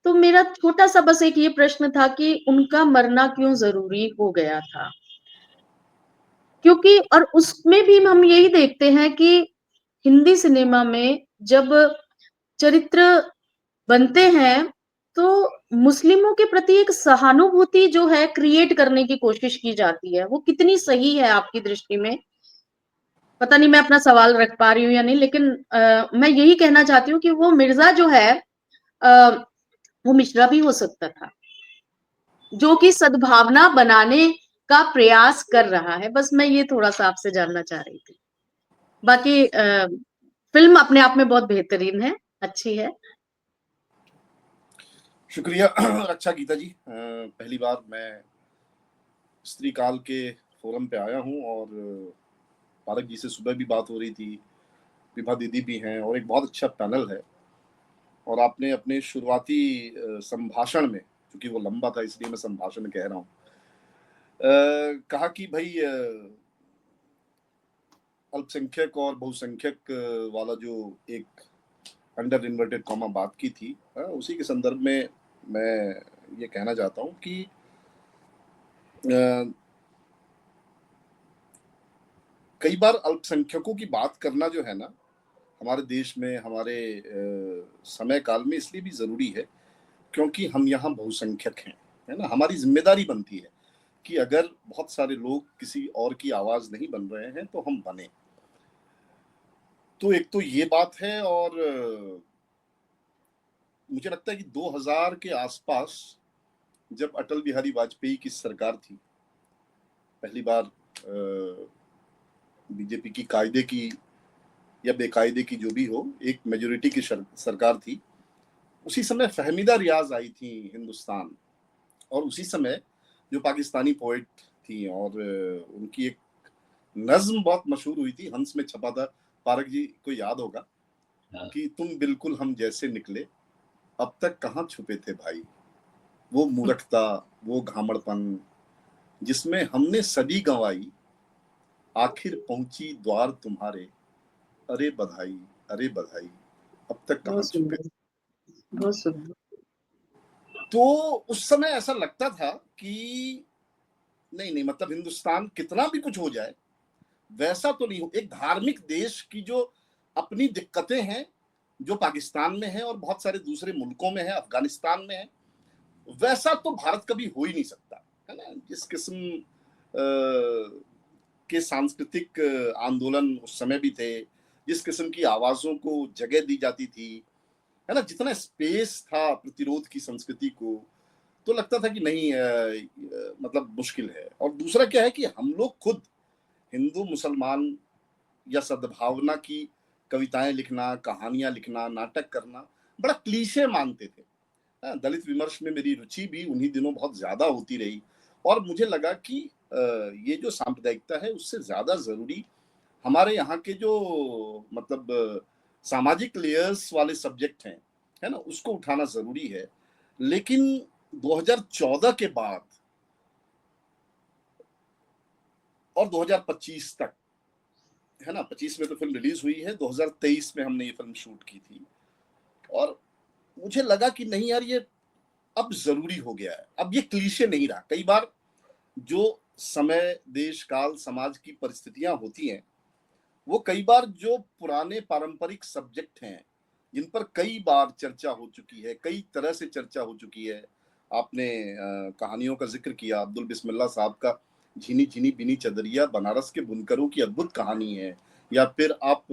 तो मेरा छोटा सा बस एक ये प्रश्न था कि उनका मरना क्यों जरूरी हो गया था, क्योंकि और उसमें भी हम यही देखते हैं कि हिंदी सिनेमा में जब चरित्र बनते हैं तो मुस्लिमों के प्रति एक सहानुभूति जो है क्रिएट करने की कोशिश की जाती है, वो कितनी सही है आपकी दृष्टि में? पता नहीं मैं अपना सवाल रख पा रही हूँ या नहीं, लेकिन मैं यही कहना चाहती हूँ कि वो मिर्जा जो है वो मिश्रा भी हो सकता था, जो कि सद्भावना बनाने का प्रयास कर रहा है। बस मैं ये थोड़ा सा आपसे जानना चाह रही थी। बाकी फिल्म अपने आप में बहुत बेहतरीन है, अच्छी है। शुक्रिया। अच्छा गीता जी, पहली बार मैं स्त्री काल के फोरम पे आया हूँ और पारक जी से सुबह भी बात हो रही थी, विभा दीदी भी हैं और एक बहुत अच्छा पैनल है। और आपने अपने शुरुआती संभाषण में, क्योंकि वो लंबा था इसलिए मैं संभाषण कह रहा हूँ, कहा कि भाई अल्पसंख्यक और बहुसंख्यक वाला जो एक अंडर इन्वर्टेड कॉमा बात की थी, उसी के संदर्भ में मैं ये कहना चाहता हूँ कि कई बार अल्पसंख्यकों की बात करना जो है ना, हमारे देश में, हमारे समय काल में इसलिए भी जरूरी है क्योंकि हम यहाँ बहुसंख्यक हैं, है ना। हमारी जिम्मेदारी बनती है कि अगर बहुत सारे लोग किसी और की आवाज नहीं बन रहे हैं तो हम बने। तो एक तो ये बात है, और मुझे लगता है कि 2000 के आसपास जब अटल बिहारी वाजपेयी की सरकार थी, पहली बार बीजेपी की कायदे की या बेकायदे की जो भी हो, एक मेजोरिटी की सरकार थी, उसी समय फहमीदा रियाज आई थी हिंदुस्तान, और उसी समय जो पाकिस्तानी पोएट थी और उनकी एक नज्म बहुत मशहूर हुई थी, हंस में छपा था, पारक जी को याद होगा कि तुम बिल्कुल हम जैसे निकले, अब तक कहाँ छुपे थे भाई, वो मूर्खता, वो घामड़पन जिसमें हमने सदी गंवाई, आखिर पहुंची द्वार तुम्हारे, अरे बधाई, अरे बधाई, अब तक कहाँ बहुत छुपे। सुंदर, बहुत सुंदर। तो उस समय ऐसा लगता था कि नहीं मतलब हिंदुस्तान कितना भी कुछ हो जाए वैसा तो नहीं हो। एक धार्मिक देश की जो अपनी दिक्कतें हैं, जो पाकिस्तान में है और बहुत सारे दूसरे मुल्कों में है, अफगानिस्तान में है, वैसा तो भारत कभी हो ही नहीं सकता, है ना। जिस किस्म के सांस्कृतिक आंदोलन उस समय भी थे, जिस किस्म की आवाजों को जगह दी जाती थी, है ना, जितना स्पेस था प्रतिरोध की संस्कृति को, तो लगता था कि नहीं मतलब मुश्किल है। और दूसरा क्या है कि हम लोग खुद हिंदू मुसलमान या सद्भावना की कविताएं लिखना, कहानियां लिखना, नाटक करना बड़ा क्लीशे मानते थे। दलित विमर्श में मेरी रुचि भी उन्हीं दिनों बहुत ज्यादा होती रही और मुझे लगा कि ये जो सांप्रदायिकता है उससे ज्यादा जरूरी हमारे यहाँ के जो मतलब सामाजिक लेयर्स वाले सब्जेक्ट हैं, है ना, उसको उठाना जरूरी है। लेकिन 2014 के बाद और 2025 तक, है ना, 25 में तो फिल्म रिलीज हुई है, 2023 में हमने ये फिल्म शूट की थी और मुझे लगा कि नहीं यार ये अब जरूरी हो गया है, अब ये क्लीशे नहीं रहा। कई बार जो समय, देश, काल, समाज की परिस्थितियां होती हैं, वो कई बार जो पुराने पारंपरिक सब्जेक्ट हैं जिन पर कई बार चर्चा हो चुकी है, कई तरह से चर्चा हो चुकी है। आपने कहानियों का जिक्र किया, अब्दुल बिस्मिल्लाह साहब का झीनी झीनी बिनी चदरिया बनारस के बुनकरों की अद्भुत कहानी है, या फिर आप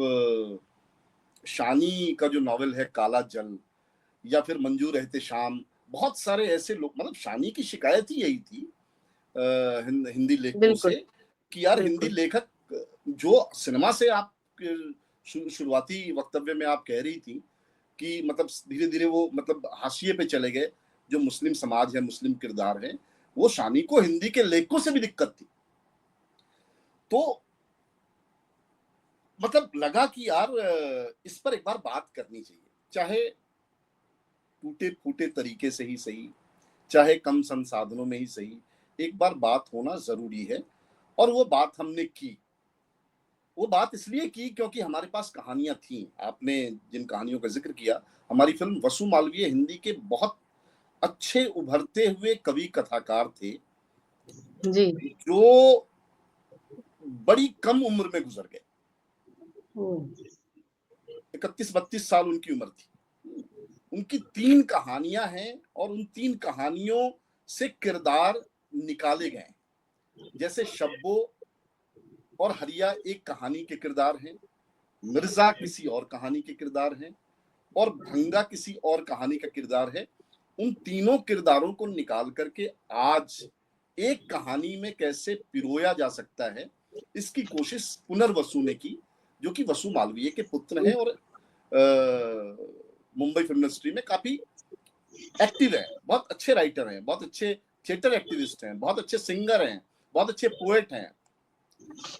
शानी का जो नॉवेल है काला जल, या फिर मंजूर एहतेशाम, बहुत सारे ऐसे लोग, मतलब शानी की शिकायत ही यही थी हिंदी लेखकों बिल्कुल, से कि यार हिंदी बिल्कुल। लेखक जो सिनेमा से आप शुरुआती वक्तव्य में आप कह रही थी कि मतलब धीरे धीरे वो मतलब हाशिए पे चले गए, जो मुस्लिम समाज है, मुस्लिम किरदार है, वो शानी को हिंदी के लेखकों से भी दिक्कत थी। तो मतलब लगा कि यार इस पर एक बार बात करनी चाहिए, चाहे टूटे फूटे तरीके से ही सही, चाहे कम संसाधनों में ही सही, एक बार बात होना जरूरी है। और वो बात हमने की। वो बात इसलिए की क्योंकि हमारे पास कहानियां थी। आपने जिन कहानियों का जिक्र किया, हमारी फिल्म वसु मालवीय हिंदी के बहुत अच्छे उभरते हुए कवि कथाकार थे जी। जो बड़ी कम उम्र में गुजर गए। 31-32 साल उनकी उम्र थी। उनकी 3 कहानियां हैं और उन 3 कहानियों से किरदार निकाले गए, जैसे शब्बो और हरिया एक कहानी के किरदार हैं, मिर्जा किसी और कहानी के किरदार हैं और भंगा किसी और कहानी का किरदार है। उन तीनों किरदारों को निकाल करके आज एक कहानी में कैसे पिरोया जा सकता है, इसकी कोशिश पुनर्वसु ने की, जो कि वसु मालवीय के पुत्र हैं और मुंबई फिल्म इंडस्ट्री में काफी एक्टिव है, बहुत अच्छे राइटर हैं, बहुत अच्छे थिएटर एक्टिविस्ट हैं, बहुत अच्छे सिंगर हैं, बहुत अच्छे पोएट हैं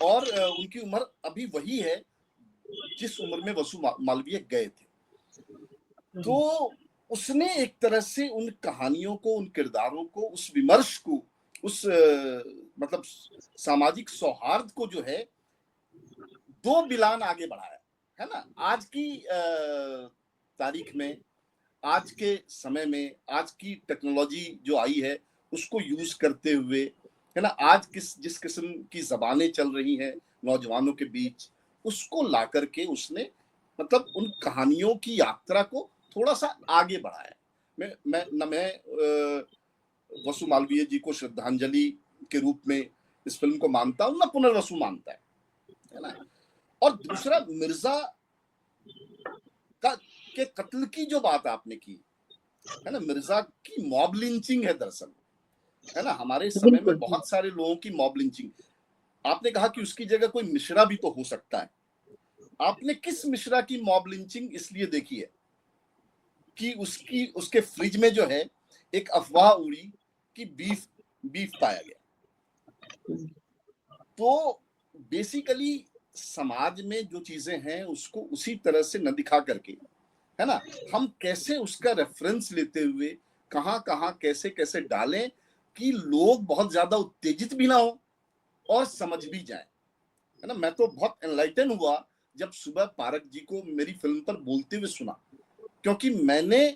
और उनकी उम्र अभी वही है जिस उम्र में वसु मालवीय गए थे। तो उसने एक तरह से उन कहानियों को, उन किरदारों को, उस विमर्श को, उस मतलब सामाजिक सौहार्द को जो है 2 बिलान आगे बढ़ाया, है ना। आज की तारीख में, आज के समय में, आज की टेक्नोलॉजी जो आई है उसको यूज करते हुए, है ना, आज जिस किस्म की जबानें चल रही हैं नौजवानों के बीच, उसको ला करके उसने मतलब उन कहानियों की यात्रा को थोड़ा सा आगे बढ़ाया। मैं वसु मालवीय जी को श्रद्धांजलि के रूप में इस फिल्म को मानता हूं, ना पुनर्वसु मानता है ना। और दूसरा, मिर्जा का के कत्ल की जो बात आपने की, है ना, मिर्जा की मॉब लिंचिंग है दरअसल, है ना। हमारे समय में बिल्कुल। बहुत सारे लोगों की मॉब लिंचिंग। आपने कहा कि उसकी जगह कोई मिश्रा भी तो हो सकता है। आपने किस मिश्रा की मॉब लिंचिंग इसलिए देखी है कि उसके फ्रिज में जो है एक अफवाह उड़ी कि बीफ पाया गया। तो बेसिकली समाज में जो चीजें हैं उसको उसी तरह से न दिखा करके, है ना, हम कैसे उसका रेफरेंस लेते हुए कहाँ कहाँ कैसे कैसे डालें कि लोग बहुत ज्यादा उत्तेजित भी ना हो और समझ भी जाए, है ना। मैं तो बहुत एनलाइटन हुआ जब सुबह पारक जी को मेरी फिल्म पर बोलते हुए सुना, क्योंकि मैंने,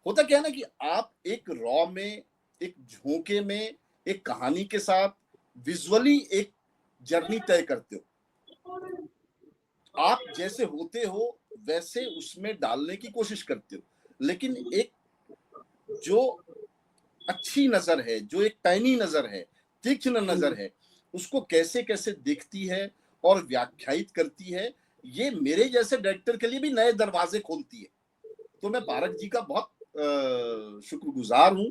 होता क्या है ना कि आप एक रॉ में, एक झोंके में, एक कहानी के साथ विजुअली एक जर्नी तय करते हो, आप जैसे होते हो वैसे उसमें डालने की कोशिश करते हो, लेकिन एक जो अच्छी नजर है, जो एक पैनी नजर है, तीक्ष्ण नजर है, उसको कैसे कैसे देखती है और व्याख्यायित करती है, ये मेरे जैसे डायरेक्टर के लिए भी नए दरवाजे खोलती है। तो मैं पारक जी का बहुत शुक्रगुजार हूं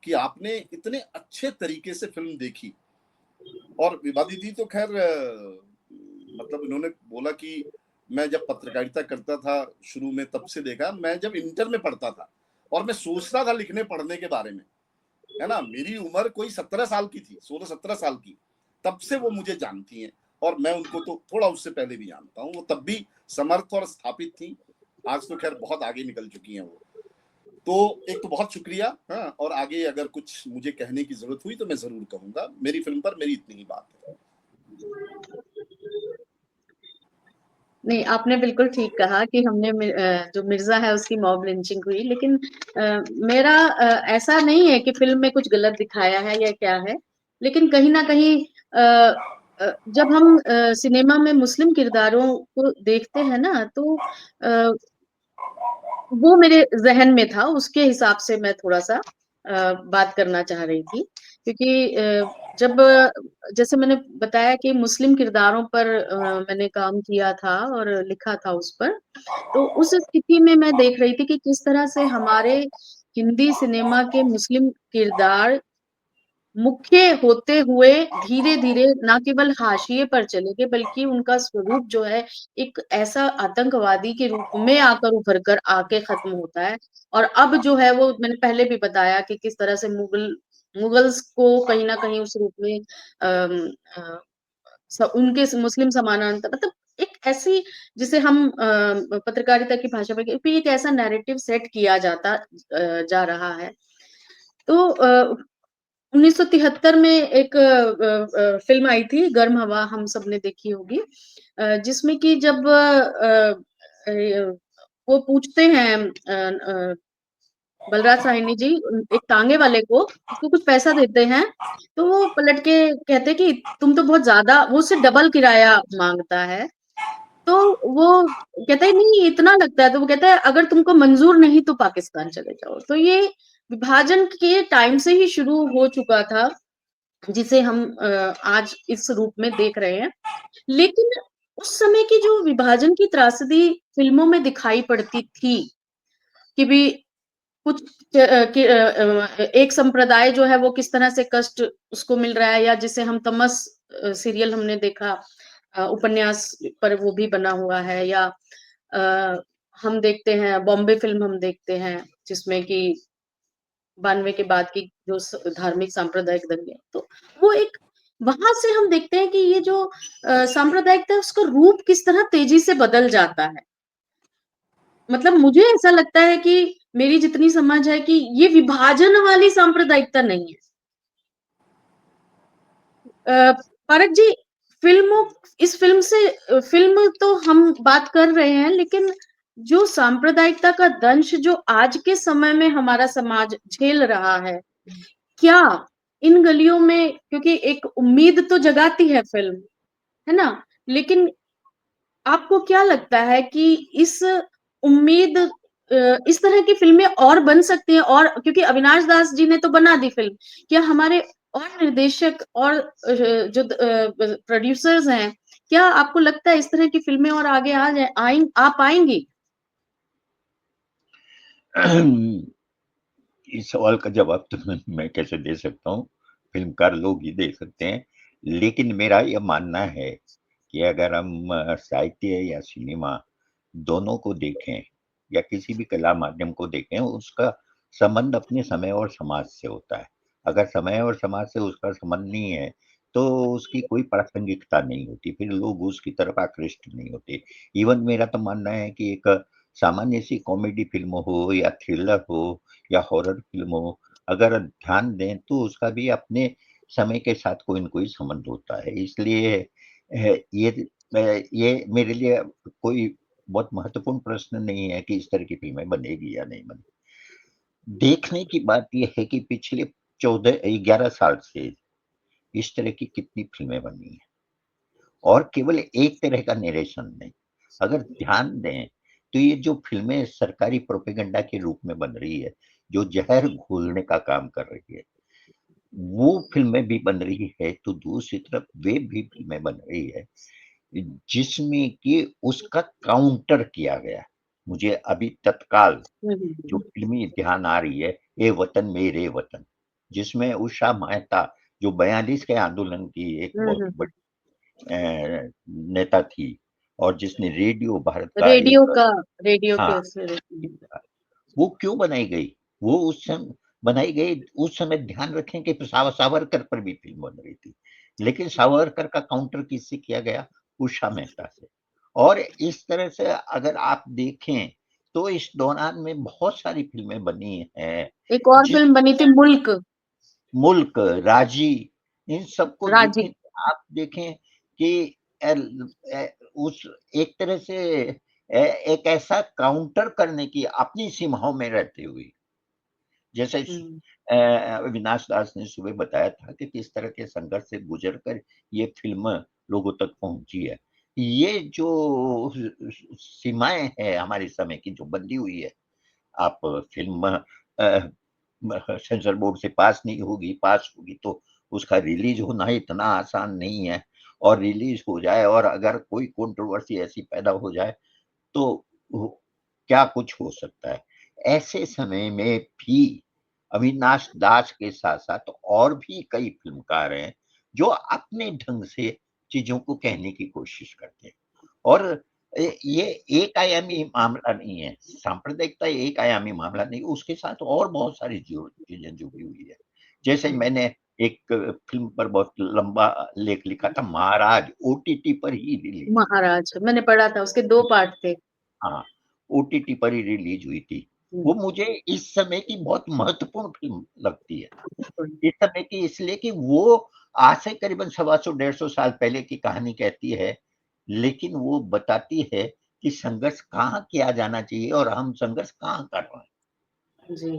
कि आपने इतने अच्छे तरीके से फिल्म देखी। और विभा दीदी तो खैर मतलब इन्होंने बोला कि मैं जब पत्रकारिता करता था शुरू में तब से देखा, मैं जब इंटर में पढ़ता था और मैं सोचता था लिखने पढ़ने के बारे में, है ना, मेरी उम्र कोई 17 साल की थी, 16-17 साल की, तब से वो मुझे जानती हैं और मैं उनको तो थोड़ा उससे पहले भी जानता हूँ। वो तब भी समर्थ और स्थापित थी, आज तो खैर बहुत आगे निकल चुकी हैं वो। तो एक तो बहुत शुक्रिया, हाँ, और आगे अगर कुछ मुझे कहने की जरूरत हुई तो मैं जरूर कहूंगा। मेरी फिल्म पर मेरी इतनी ही बात है। नहीं, आपने बिल्कुल ठीक कहा कि हमने जो मिर्जा है उसकी मॉब लिंचिंग हुई, लेकिन मेरा ऐसा नहीं है कि फिल्म में कुछ गलत दिखाया है या क्या है, लेकिन कहीं ना कहीं जब हम सिनेमा में मुस्लिम किरदारों को देखते हैं ना, तो वो मेरे जहन में था, उसके हिसाब से मैं थोड़ा सा बात करना चाह रही थी, क्योंकि जब जैसे मैंने बताया कि मुस्लिम किरदारों पर मैंने काम किया था और लिखा था उस पर, तो उस स्थिति में मैं देख रही थी कि किस तरह से हमारे हिंदी सिनेमा के मुस्लिम किरदार मुख्य होते हुए धीरे धीरे ना केवल हाशिए पर चले गए, बल्कि उनका स्वरूप जो है एक ऐसा आतंकवादी के रूप में आकर उभर कर आके खत्म होता है। और अब जो है वो मैंने पहले भी बताया कि किस तरह से मुगल्स को कहीं ना कहीं उस रूप में उनके मुस्लिम समानांतर, मतलब एक ऐसी, जिसे हम पत्रकारिता की भाषा में एक ऐसा नैरेटिव सेट किया जा रहा है। तो 1973 में एक फिल्म आई थी गर्म हवा, हम सबने देखी होगी, जिसमें कि जब वो पूछते हैं बलराज साहनी जी एक तांगे वाले को, उसको कुछ पैसा देते हैं, तो वो पलट के कहते हैं कि तुम तो बहुत ज्यादा, वो उससे डबल किराया मांगता है। तो वो कहता है नहीं इतना लगता है, तो वो कहता है अगर तुमको मंजूर नहीं तो पाकिस्तान चले जाओ। तो ये विभाजन के टाइम से ही शुरू हो चुका था, जिसे हम आज इस रूप में देख रहे हैं। लेकिन उस समय की जो विभाजन की त्रासदी फिल्मों में दिखाई पड़ती थी कि भी कुछ एक संप्रदाय जो है वो किस तरह से कष्ट उसको मिल रहा है, या जिसे हम तमस सीरियल हमने देखा, उपन्यास पर वो भी बना हुआ है, या हम देखते हैं बॉम्बे फिल्म हम देखते हैं जिसमें कि 92 के बाद की जो धार्मिक सांप्रदायिक दंगे, तो वो एक वहां से हम देखते हैं कि ये जो सांप्रदायिकता है उसका रूप किस तरह तेजी से बदल जाता है। मतलब मुझे ऐसा लगता है कि मेरी जितनी समझ है कि ये विभाजन वाली सांप्रदायिकता नहीं है। पारक जी, इस फिल्म से फिल्म तो हम बात कर रहे हैं, लेकिन जो सांप्रदायिकता का दंश जो आज के समय में हमारा समाज झेल रहा है, क्या इन गलियों में, क्योंकि एक उम्मीद तो जगाती है फिल्म, है ना, लेकिन आपको क्या लगता है कि इस उम्मीद इस तरह की फिल्में और बन सकती हैं? और क्योंकि अविनाश दास जी ने तो बना दी फिल्म, क्या हमारे और निर्देशक और जो प्रोड्यूसर्स हैं, क्या आपको लगता है इस तरह की फिल्में और आगे आ पाएंगी? इस सवाल का जवाब तो मैं कैसे दे सकता हूँ, फिल्मकार लोग ही दे सकते हैं। लेकिन मेरा यह मानना है कि अगर हम साहित्य या सिनेमा दोनों को देखें या किसी भी कला माध्यम को देखें, उसका संबंध अपने समय और समाज से होता है। अगर समय और समाज से उसका संबंध नहीं है, तो उसकी कोई प्रासंगिकता नहीं होती, फिर लोग उसकी तरफ आकृष्ट नहीं होते। इवन मेरा तो मानना है कि एक सामान्य सी कॉमेडी फिल्म हो या थ्रिलर हो या हॉरर फिल्म हो, अगर ध्यान दें तो उसका भी अपने समय के साथ कोई न कोई संबंध होता है। इसलिए ये मेरे लिए कोई बहुत महत्वपूर्ण प्रश्न नहीं है कि इस तरह की फ़िल्में बनेगी या नहीं बनेगी। देखने की बात ये है कि पिछले 11 साल से इस तरह की कितनी फ़िल्में बनी हैं और केवल एक तरह का नैरेशन नहीं। अगर ध्यान दें, तो ये जो फ़िल्में सरकारी प्रोपेगेंडा के रूप में बन रही है, जो ज़हर घोलने का काम कर रही है, वो फ़िल्में भी बन रही है, तो दूसरी तरफ वे भी फ़िल्में बन रही है, जिसमें कि उसका काउंटर किया गया। मुझे अभी तत्काल जो फ़िल्मी ध्यान आ रही है, ए वतन मेरे वतन, जिसमें उषा मेहता जो 42 के आंदोलन की एक बहुत बड़ी नेता थी और जिसने रेडियो भारत का रेडियो एक का रेडियो हाँ, के उससे वो क्यों बनाई गई? वो उस समय बनाई गई, उस समय ध्यान रखें कि सावरकर पर भी फ़िल्म बन रही थी। लेकिन सावरकर का काउंटर किससे किया गया? उषा मेहता से। और इस तरह से अगर आप देखें, तो इस दौरान में बहुत सारी फ़िल्में बनी हैं, एक और जिस फ़िल्म बनी थी मुल्क, मुल्क, राजी, इन सबको राजी। देखें तो आप देखें कि उस एक तरह से एक ऐसा काउंटर करने की अपनी सीमाओं में रहते हुए, जैसे हुँ, अविनाश दास ने सुबह बताया था कि किस तरह के संघर्ष से गुज़र कर ये फ़िल्म लोगों तक पहुँची है। ये जो सीमाएँ हैं हमारे समय की जो बंधी हुई है, आप फ़िल्म सेंसर बोर्ड से पास नहीं होगी, पास होगी तो उसका रिलीज़ होना इतना आसान नहीं है और रिलीज़ हो जाए और अगर कोई कंट्रोवर्सी ऐसी पैदा हो जाए, तो वो क्या कुछ हो सकता है। ऐसे समय में भी अविनाश दास के साथ-साथ और भी कई फ़िल्मकार हैं, जो अपने ढंग से चीज़ों को कहने की कोशिश करते हैं। और ये एक आयामी मामला नहीं है, सांप्रदायिकता एक आयामी मामला नहीं, उसके साथ और बहुत सारी चीज़ें जुड़ी हुई है। जैसे मैंने एक फ़िल्म पर बहुत लंबा लेख लिखा था, महाराज, ओटीटी पर ही रिलीज़ हुई। महाराज मैंने पढ़ा था, उसके 2 पार्ट थे। हाँ, ओटीटी पर ही रिलीज़ हुई थी। हुँ, वो मुझे इस समय की बहुत महत्वपूर्ण फ़िल्म लगती है। बिल्कुल। इस समय की इसलिए कि वो आज से करीबन सवा सौ, 150 साल पहले की कहानी कहती है, लेकिन वो बताती है कि संघर्ष कहाँ किया जाना चाहिए और हम संघर्ष कहाँ कर रहे हैं। जी,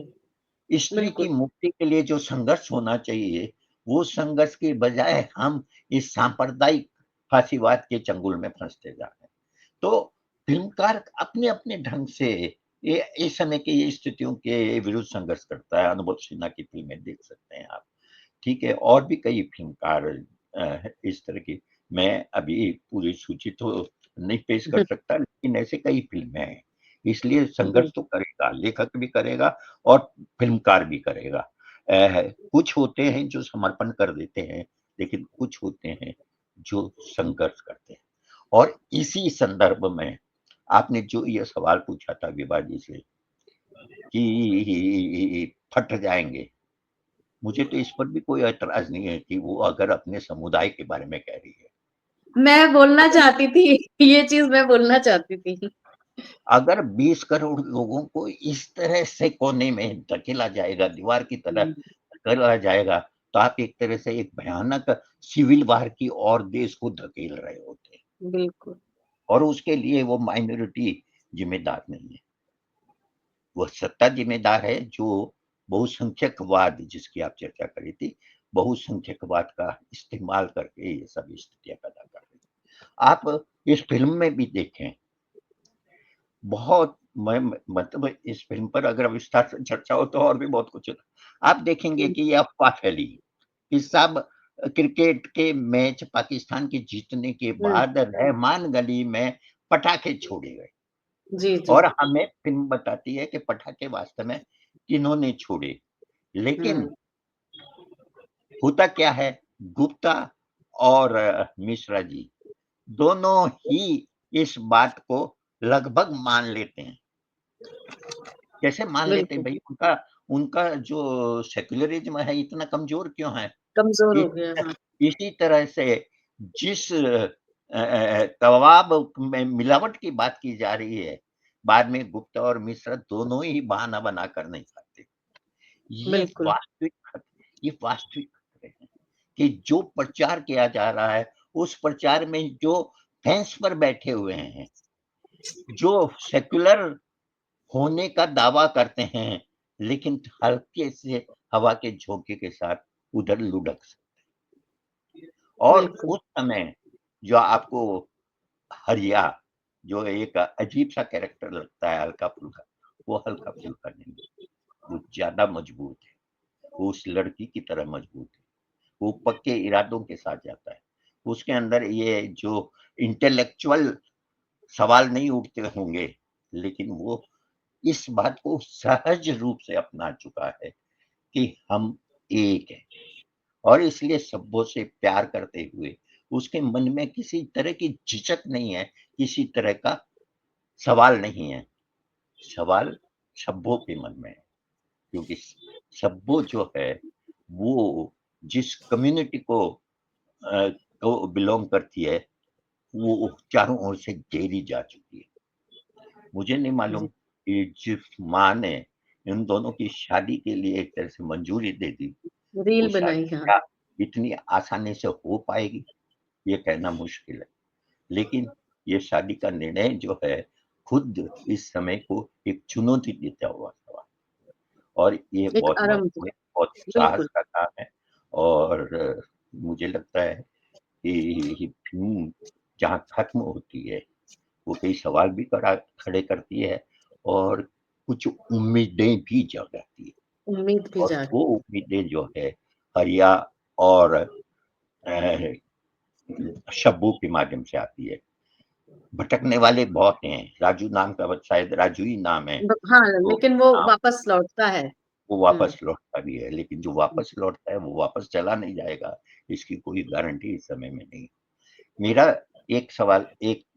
स्त्री की बिल्कुल। मुक्ति के लिए जो संघर्ष होना चाहिए, वो संघर्ष के बजाय हम इस सांप्रदायिक फासीवाद के चंगुल में फँसते जा रहे हैं। तो फ़िल्मकार अपने-अपने ढंग से ये इस समय की स्थितियों के विरुद्ध संघर्ष करता है। अनुभव सिन्हा की फ़िल्में देख सकते हैं आप, ठीक है? और भी कई फ़िल्मकार इस तरह की मैं अभी पूरी सूची तो नहीं पेश कर सकता, लेकिन ऐसे कई फ़िल्में हैं। इसलिए संघर्ष जी, तो करेगा, लेखक भी करेगा और फ़िल्मकार भी करेगा। कुछ होते हैं जो समर्पण कर देते हैं, लेकिन कुछ होते हैं जो संघर्ष करते हैं। और इसी संदर्भ में आपने जो ये सवाल पूछा था विभा जी से कि फट जाएँगे, मुझे तो इस पर भी कोई ऐतराज़ नहीं है कि वो अगर अपने समुदाय के बारे में कह रही है। मैं बोलना चाहती थी, ये चीज़ मैं बोलना चाहती थी। अगर 20 करोड़ लोगों को इस तरह से कोने में धकेला जाएगा, दीवार की तरह हुँ, धकेला जाएगा, तो आप एक तरह से एक भयानक सिविल वार की ओर देश को धकेल रहे होते हैं बिल्कुल। और उसके लिए वो माइनॉरिटी ज़िम्मेदार नहीं है। वो सत्ता ज़िम्मेदार है जो बहुसंख्यकवाद जिसकी आप चर्चा कर रही थी, बहुसंख्यकवाद का इस्तेमाल करके ये सब स्थितियाँ पैदा कर रही है। आप इस फ़िल्म में भी देखें, बहुत मैं मतलब इस फ़िल्म पर अगर विस्तार से चर्चा हो तो और भी बहुत कुछ है। आप देखेंगे हुँ, कि ये अफ़वाह फैली कि सब क्रिकेट के मैच पाकिस्तान के जीतने के हुँ, बाद रहमान गली में पटाखे छोड़े गए। जी, जी। और हमें फ़िल्म बताती है कि पटाखे वास्तव में किन्होंने छोड़े। लेकिन हुँ, होता क्या है, गुप्ता और मिश्रा जी दोनों ही इस बात को लगभग मान लेते हैं। कैसे मान लेते हैं बिल्कुल, भई उनका उनका जो सेक्युलरिज़्म है इतना कमज़ोर क्यों है? कमज़ोर हो इसी गया, हाँ। इसी तरह से जिस कबाब में मिलावट की बात की जा रही है, बाद में गुप्ता और मिश्रा दोनों ही बहाना बनाकर नहीं पाते। ये बिल्कुल। वास्तविक खतरे हैं कि जो प्रचार किया जा रहा है, उस प्रचार में जो फेंस पर बैठे हुए हैं, जो सेक्युलर होने का दावा करते हैं, लेकिन हल्के से हवा के झोंके के साथ उधर लुढ़क सकते हैं। और बिल्कुल। उस समय जो आपको हरिया, जो एक अजीब-सा कैरेक्टर लगता है हल्का-फुल्का, वो हल्का-फुल्का नहीं है, वो ज़्यादा मजबूत है, वो उस लड़की की तरह मजबूत है, वो पक्के इरादों के साथ जाता है। उसके अंदर ये जो इंटेलेक्चुअल सवाल नहीं उठते होंगे, लेकिन वो इस बात को सहज रूप से अपना चुका है कि हम एक हैं, और इसलिए सबों से प्यार करते हुए उसके मन में किसी तरह की झिझक नहीं है, किसी तरह का सवाल नहीं है। सवाल सब्बों के मन में है, क्योंकि सब्बो जो है वो जिस कम्युनिटी को बिलॉन्ग करती है, वो चारों ओर से घेरी जा चुकी है। मुझे नहीं मालूम जी। कि जिस माँ ने इन दोनों की शादी के लिए एक तरह से मंजूरी दे दी, वो रील बनाई, शादी हाँ। क्या इतनी आसानी से हो पाएगी, ये कहना मुश्किल है। लेकिन ये शादी का निर्णय जो है, खुद इस समय को एक चुनौती देता हुआ सवाल, और ये एक बहुत आरंभ। महत्वपूर्ण है, बहुत साहस बिल्कुल। का काम है। और मुझे लगता है कि फ़िल्म जहाँ खत्म होती है, वो कई सवाल भी खड़े करती है और कुछ उम्मीदें भी जगाती है, उम्मीद भी और जागी। वो उम्मीदें जो है हरिया और शब्बू के माध्यम से आती है। भटकने वाले बहुत हैं, राजू नाम का शायद राजू ही नाम है, हाँ, तो लेकिन वो हाँ, वापस लौटता है। वो वापस लौटता भी है, लेकिन जो वापस लौटता है, वो वापस चला नहीं जाएगा, इसकी कोई गारंटी इस समय में नहीं। मेरा एक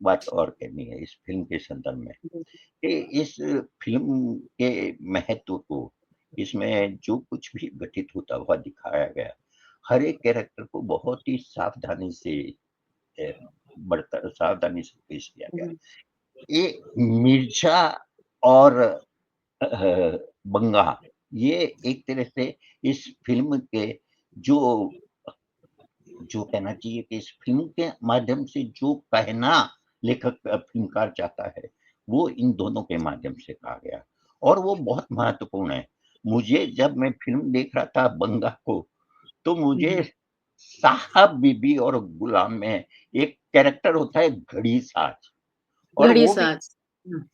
बात और कहनी है इस फ़िल्म के संदर्भ में, कि इस फ़िल्म के महत्व को, इसमें जो कुछ भी घटित होता हुआ दिखाया गया, हर एक कैरेक्टर को बहुत ही सावधानी से सावधानी से पेश किया गया। ये मिर्ज़ा और बंगा, ये एक तरह से इस फ़िल्म के जो जो कहना चाहिए कि इस फ़िल्म के माध्यम से जो कहना लेखक फ़िल्मकार चाहता है, वो इन दोनों के माध्यम से कहा गया, और वो बहुत महत्वपूर्ण है। मुझे जब मैं फ़िल्म देख रहा था बंगा को, तो मुझे साहब बीबी और गुलाम में एक कैरेक्टर होता है घड़ी साज़, और घड़ी वो भी साज।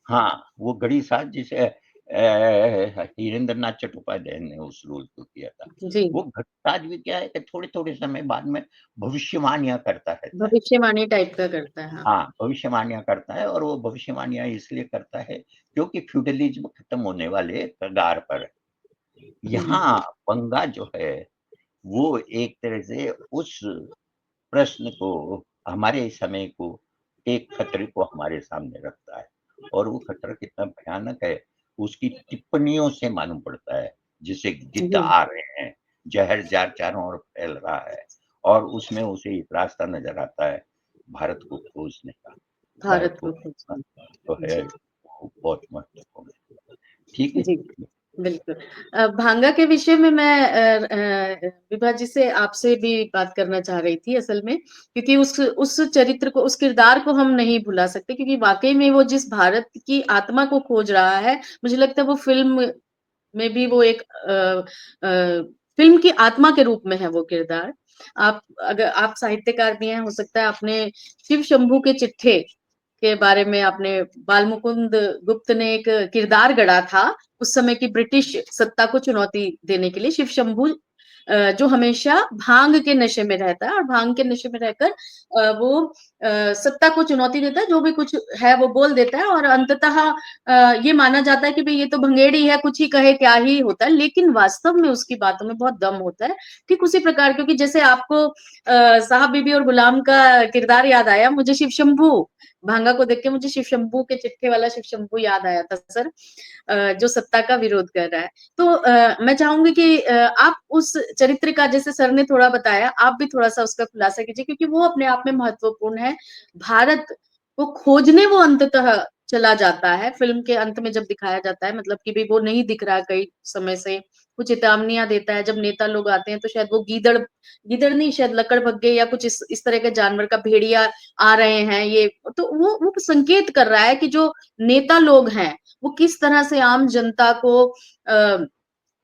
हाँ, वो घड़ी साज़ जिसे हीरेंद्र नाथ चट्टोपाध्याय ने उस रोल को किया था। जी। वो घड़ी साज़ भी क्या है कि थोड़े-थोड़े समय बाद में भविष्यवाणियाँ करता रहता है। भविष्यवाणी टाइप का करता है, हाँ। हाँ, भविष्यवाणियाँ करता है, और वो भविष्यवाणियाँ इसलिए करता है क्योंकि फ्यूडलिज़्म खत्म होने वाले कगार पर है। यहाँ बंगा जो है, वो एक तरह से उस प्रश्न को, हमारे समय को, एक खतरे को हमारे सामने रखता है, और वो खतरा कितना भयानक है, उसकी टिप्पणियों से मालूम पड़ता है। जैसे गिद्ध जी, आ रहे हैं, जहर जार चारों ओर फैल रहा है, और उसमें उसे एक रास्ता नज़र आता है, भारत को खोजने का। भारत भारत को को खोजना खोजना। तो है, जी, वो बहुत महत्वपूर्ण है। ठीक है? जी, बिल्कुल। भांगा के विषय में मैं विभा जी से आपसे भी बात करना चाह रही थी असल में, क्योंकि उस चरित्र को, उस किरदार को हम नहीं भुला सकते, क्योंकि वाक़ई में वो जिस भारत की आत्मा को खोज रहा है, मुझे लगता है वो फ़िल्म में भी वो एक फ़िल्म की आत्मा के रूप में है वो किरदार। अगर आप साहित्यकार भी हैं, हो सकता है आपने शिव शंभू के चिट्ठे के बारे में, आपने बालमुकुंद गुप्त ने एक किरदार गढ़ा था, उस समय की ब्रिटिश सत्ता को चुनौती देने के लिए। शिव शंभू जो हमेशा भांग के नशे में रहता है, और भांग के नशे में रहकर वो सत्ता को चुनौती देता है, जो भी कुछ है वो बोल देता है, और अंततः ये माना जाता है कि भई ये तो भंगेड़ी है, कुछ ही कहे क्या ही होता है, लेकिन वास्तव में उसकी बातों में बहुत दम होता है। ठीक उसी प्रकार, क्योंकि जैसे आपको साहब बीबी और गुलाम का किरदार याद आया, मुझे शिव शंभू, भांगा को देख के मुझे शिव शंभू के चिट्ठे वाला शिव शंभू याद आया था सर, जो सत्ता का विरोध कर रहा है। तो मैं चाहूँगी कि आप उस चरित्र का, जैसे सर ने थोड़ा बताया, आप भी थोड़ा-सा उसका खुलासा कीजिए, क्योंकि वो अपने आप में महत्वपूर्ण है। भारत को खोजने वो अंततः चला जाता है। फिल्म के अंत में जब दिखाया जाता है, मतलब कि भी वो नहीं दिख रहा कई समय से, कुछ चेतावनियां देता है। जब नेता लोग आते हैं तो शायद वो गीदड़ गीदड़ नहीं, शायद लकड़बग्घे या कुछ इस तरह के जानवर का भेड़िया आ रहे हैं, ये तो वो संकेत कर रहा है कि जो नेता लोग हैं वो किस तरह से आम जनता को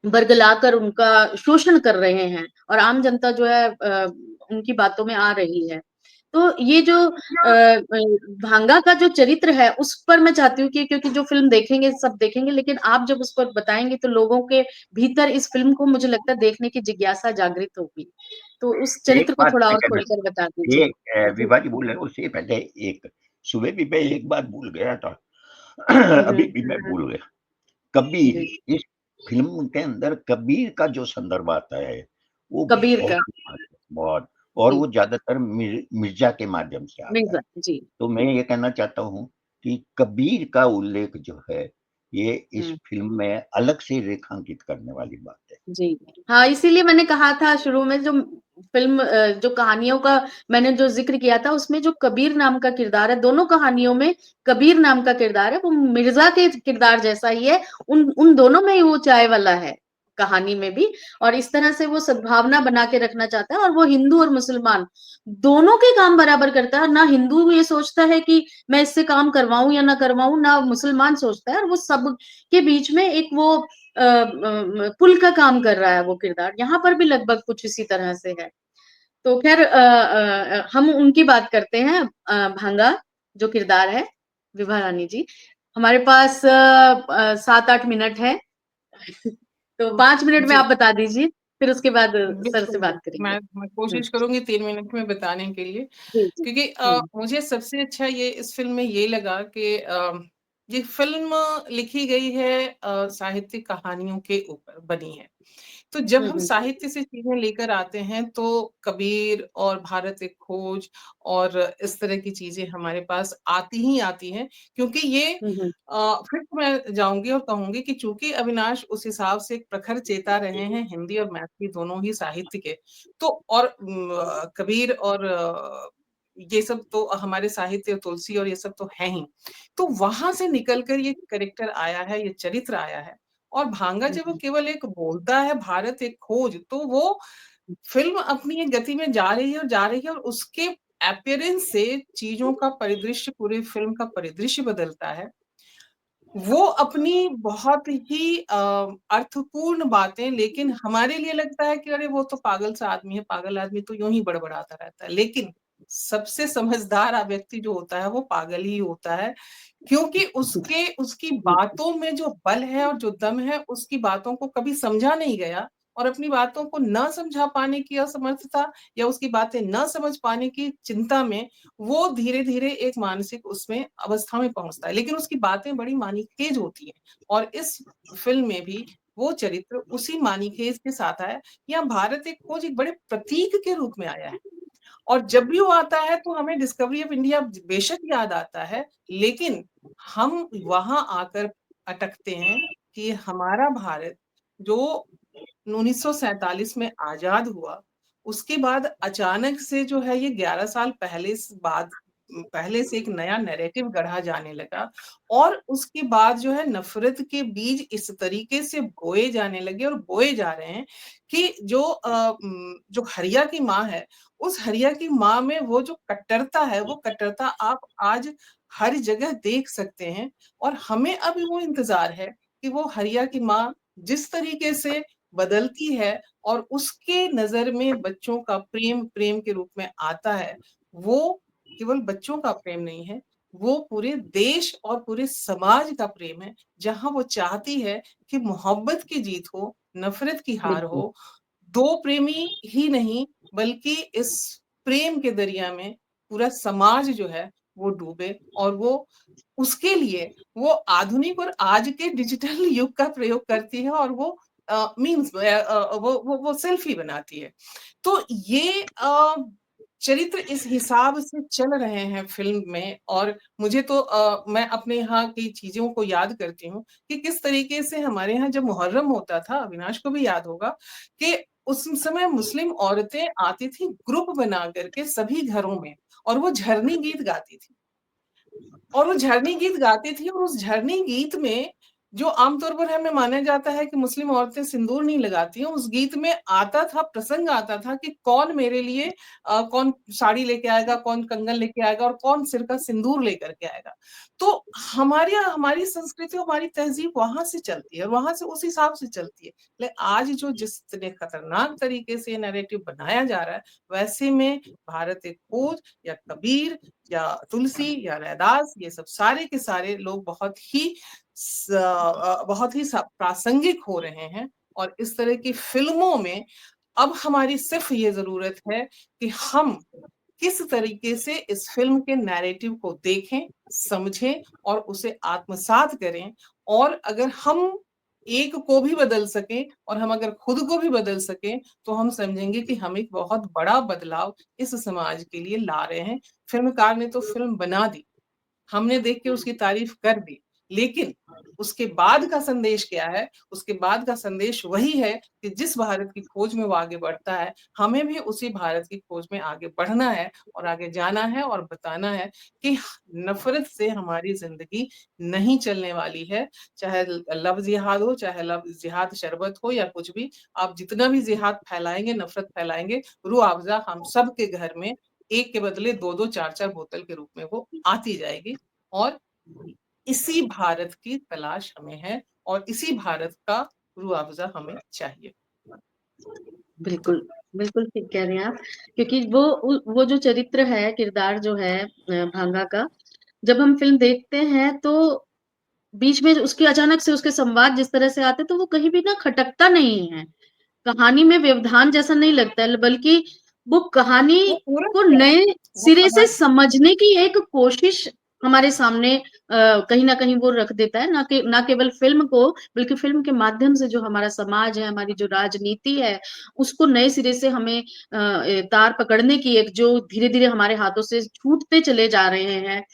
बरगलाकर उनका शोषण कर रहे हैं, और आम जनता जो है उनकी बातों में आ रही है। तो ये जो भांगा का जो चरित्र है उस पर मैं चाहती हूँ कि, क्योंकि जो फिल्म देखेंगे सब देखेंगे, लेकिन आप जब उस पर बताएंगे तो लोगों के भीतर इस फिल्म को मुझे लगता है देखने की जिज्ञासा जागृत होगी। तो उस एक चरित्र को बात थोड़ा मैं और कहना, खोलकर बता दीजिए। ये विभा जी बोल रहे हैं, उससे पहले एक सुबह भी मैं एक बात भूल गया था। अभी भी मैं भूल गया। कबीर, जी, इस फिल्म के अंदर कबीर का जो संदर्भ आता है वो कबीर का, बहुत, और जी, वो ज्यादातर मिर्जा के माध्यम से आता मिर्जा, है। जी, तो मैं ये कहना चाहता हूँ कि कबीर का उल्लेख जो है ये इस फिल्म में अलग से रेखांकित करने वाली बात है। जी। हाँ, इसीलिए मैंने कहा था शुरू में, जो फिल्म जो कहानियों का मैंने जो जिक्र किया था उसमें जो कबीर नाम का किरदार है, दोनों कहानियों में कबीर नाम का किरदार है वो मिर्जा के किरदार जैसा ही है। उन दोनों में ही वो चाय वाला है, कहानी में भी। और इस तरह से वो सद्भावना बना के रखना चाहता है, और वो हिंदू और मुसलमान दोनों के काम बराबर करता है। ना हिंदू ये सोचता है कि मैं इससे काम करवाऊं या ना करवाऊं, ना मुसलमान सोचता है, और वो सब के बीच में एक वो पुल का काम कर रहा है वो किरदार। यहाँ पर भी लगभग कुछ इसी तरह से है। तो खैर हम उनकी बात करते हैं, भांगा जो किरदार है, विभा रानी जी। हमारे पास 7-8 मिनट है। तो 5 मिनट में जी, आप बता दीजिए, फिर उसके बाद सर से बिल्कुल, बात बिल्कुल। करेंगे। मैं कोशिश करूँगी 3 मिनट में बताने के लिए, जी, जी। क्योंकि मुझे सबसे अच्छा ये इस फ़िल्म में ये लगा कि ये फ़िल्म लिखी गई है साहित्यिक कहानियों के ऊपर बनी है। तो जब हम साहित्य से चीज़ें लेकर आते हैं तो कबीर और भारत एक खोज और इस तरह की चीज़ें हमारे पास आती ही आती हैं, क्योंकि ये फिर तो मैं जाऊँगी और कहूँगी कि चूँकि अविनाश उस हिसाब से एक प्रखर चेता रहे हैं हिंदी और मैथिली दोनों ही साहित्य के, तो और कबीर और ये सब तो हमारे साहित्य तुलसी और ये सब तो हैं ही। तो वहाँ से निकल कर ये कैरेक्टर आया है, ये चरित्र आया है। और भांगा जब वो केवल एक बोलता है भारत एक खोज, तो वो फ़िल्म अपनी एक गति में जा रही है और जा रही है, और उसके अपीयरेंस से चीज़ों का परिदृश्य, पूरी फ़िल्म का परिदृश्य बदलता है। वो अपनी बहुत ही अर्थपूर्ण बातें, लेकिन हमारे लिए लगता है कि अरे वो तो पागल सा आदमी है, पागल आदमी तो यूँ ही बड़बड़ाता रहता है। लेकिन सबसे समझदार व्यक्ति जो होता है वो पागल ही होता है, क्योंकि उसकी बातों में जो बल है और जो दम है, उसकी बातों को कभी समझा नहीं गया, और अपनी बातों को ना समझा पाने की असमर्थता या उसकी बातें ना समझ पाने की चिंता में वो धीरे-धीरे एक मानसिक उसमें अवस्था में पहुँचता है। लेकिन उसकी बातें बड़ी मानीखेज होती हैं, और इस फ़िल्म में भी वो चरित्र उसी मानीखेज के साथ आया। यहाँ भारत एक खोज एक बड़े प्रतीक के रूप में आया है। और जब भी वो आता है तो हमें डिस्कवरी ऑफ इंडिया बेशक याद आता है, लेकिन हम वहाँ आकर अटकते हैं कि हमारा भारत जो 1947 में आज़ाद हुआ, उसके बाद अचानक से जो है ये 11 साल पहले से एक नया नैरेटिव गढ़ा जाने लगा, और उसके बाद जो है नफ़रत के बीज इस तरीके से बोए जाने लगे और बोए जा रहे हैं कि जो हरिया की माँ है, उस हरिया की माँ में वो जो कट्टरता है, वो कट्टरता आप आज हर जगह देख सकते हैं, और हमें अभी वो इंतज़ार है कि वो हरिया की माँ जिस तरीके से बदलती है और उसके नज़र में बच्चों का प्रेम, प्रेम के रूप में आता है, वो केवल बच्चों का प्रेम नहीं है, वो पूरे देश और पूरे समाज का प्रेम है, जहाँ वो चाहती है कि मोहब्बत की जीत हो, नफ़रत की हार बिल्कुल, हो। 2 प्रेमी ही नहीं, बल्कि इस प्रेम के दरिया में पूरा समाज जो है वो डूबे, और वो उसके लिए वो आधुनिक और आज के डिजिटल युग का प्रयोग करती है, और वो मीम्स वो सेल्फी बनाती है। तो ये चरित्र इस हिसाब से चल रहे हैं फ़िल्म में, और मुझे तो मैं अपने यहाँ की चीज़ों को याद करती हूँ कि किस तरीके से हमारे यहाँ जब मुहर्रम होता था, अविनाश को भी याद होगा कि उस समय मुस्लिम औरतें आती थी ग्रुप बना कर के सभी घरों में, और वो झरनी गीत गाती थी। और वो झरनी गीत गाती थी, और उस झरनी गीत में जो आमतौर पर हमें माना जाता है कि मुस्लिम औरतें सिंदूर नहीं लगाती हैं, उस गीत में आता था, प्रसंग आता था कि कौन मेरे लिए कौन साड़ी लेके आएगा, कौन कंगन लेके आएगा, और कौन सिर का सिंदूर लेकर के आएगा। तो हमारी संस्कृति, हमारी तहजीब वहां से चलती है, वहां से उस हिसाब से चलती है। लेकिन आज जो जितने खतरनाक तरीके से नैरेटिव बनाया जा रहा है, वैसे में भारत एक खोज या कबीर या तुलसी या रैदास, ये सब सारे के सारे लोग बहुत ही प्रासंगिक हो रहे हैं। और इस तरह की फिल्मों में अब हमारी सिर्फ ये जरूरत है कि हम किस तरीके से इस फिल्म के नैरेटिव को देखें, समझें और उसे आत्मसात करें। और अगर हम एक को भी बदल सकें और हम अगर खुद को भी बदल सकें, तो हम समझेंगे कि हम एक बहुत बड़ा बदलाव इस समाज के लिए ला रहे हैं। फिल्मकार ने तो फिल्म बना दी, हमने देख के उसकी तारीफ कर दी, लेकिन उसके बाद का संदेश क्या है? उसके बाद का संदेश वही है कि जिस भारत की खोज में वो आगे बढ़ता है, हमें भी उसी भारत की खोज में आगे बढ़ना है और आगे जाना है और बताना है कि नफरत से हमारी जिंदगी नहीं चलने वाली है। चाहे लव जिहाद हो, चाहे लव जिहाद शरबत हो या कुछ भी, आप जितना भी जिहाद फैलाएंगे, नफरत फैलाएंगे, रूह अफ़ज़ा हम सब के घर में एक के बदले दो दो चार चार बोतल के रूप में वो आती जाएगी। और इसी भारत की तलाश हमें है और इसी भारत का रूह अफ़ज़ा हमें चाहिए। बिल्कुल, बिल्कुल ठीक कह रही हैं आप, क्योंकि वो जो चरित्र है, किरदार जो है भांगा का, जब हम फ़िल्म देखते हैं तो बीच में उसके अचानक से उसके संवाद जिस तरह से आते हैं, तो वो कहीं भी ना खटकता नहीं है। कहानी में व्यवधान जैसा नहीं लगता है, बल्कि वो कहानी वो पूरक को है, नए वो सिरे से कहानी समझने की एक कोशिश हमारे सामने कहीं न कहीं वो रख देता है, ना केवल फ़िल्म को, बल्कि फ़िल्म के माध्यम से जो हमारा समाज है, हमारी जो राजनीति है, उसको नए सिरे से हमें तार पकड़ने की, एक जो धीरे-धीरे हमारे हाथों से छूटते चले जा रहे हैं,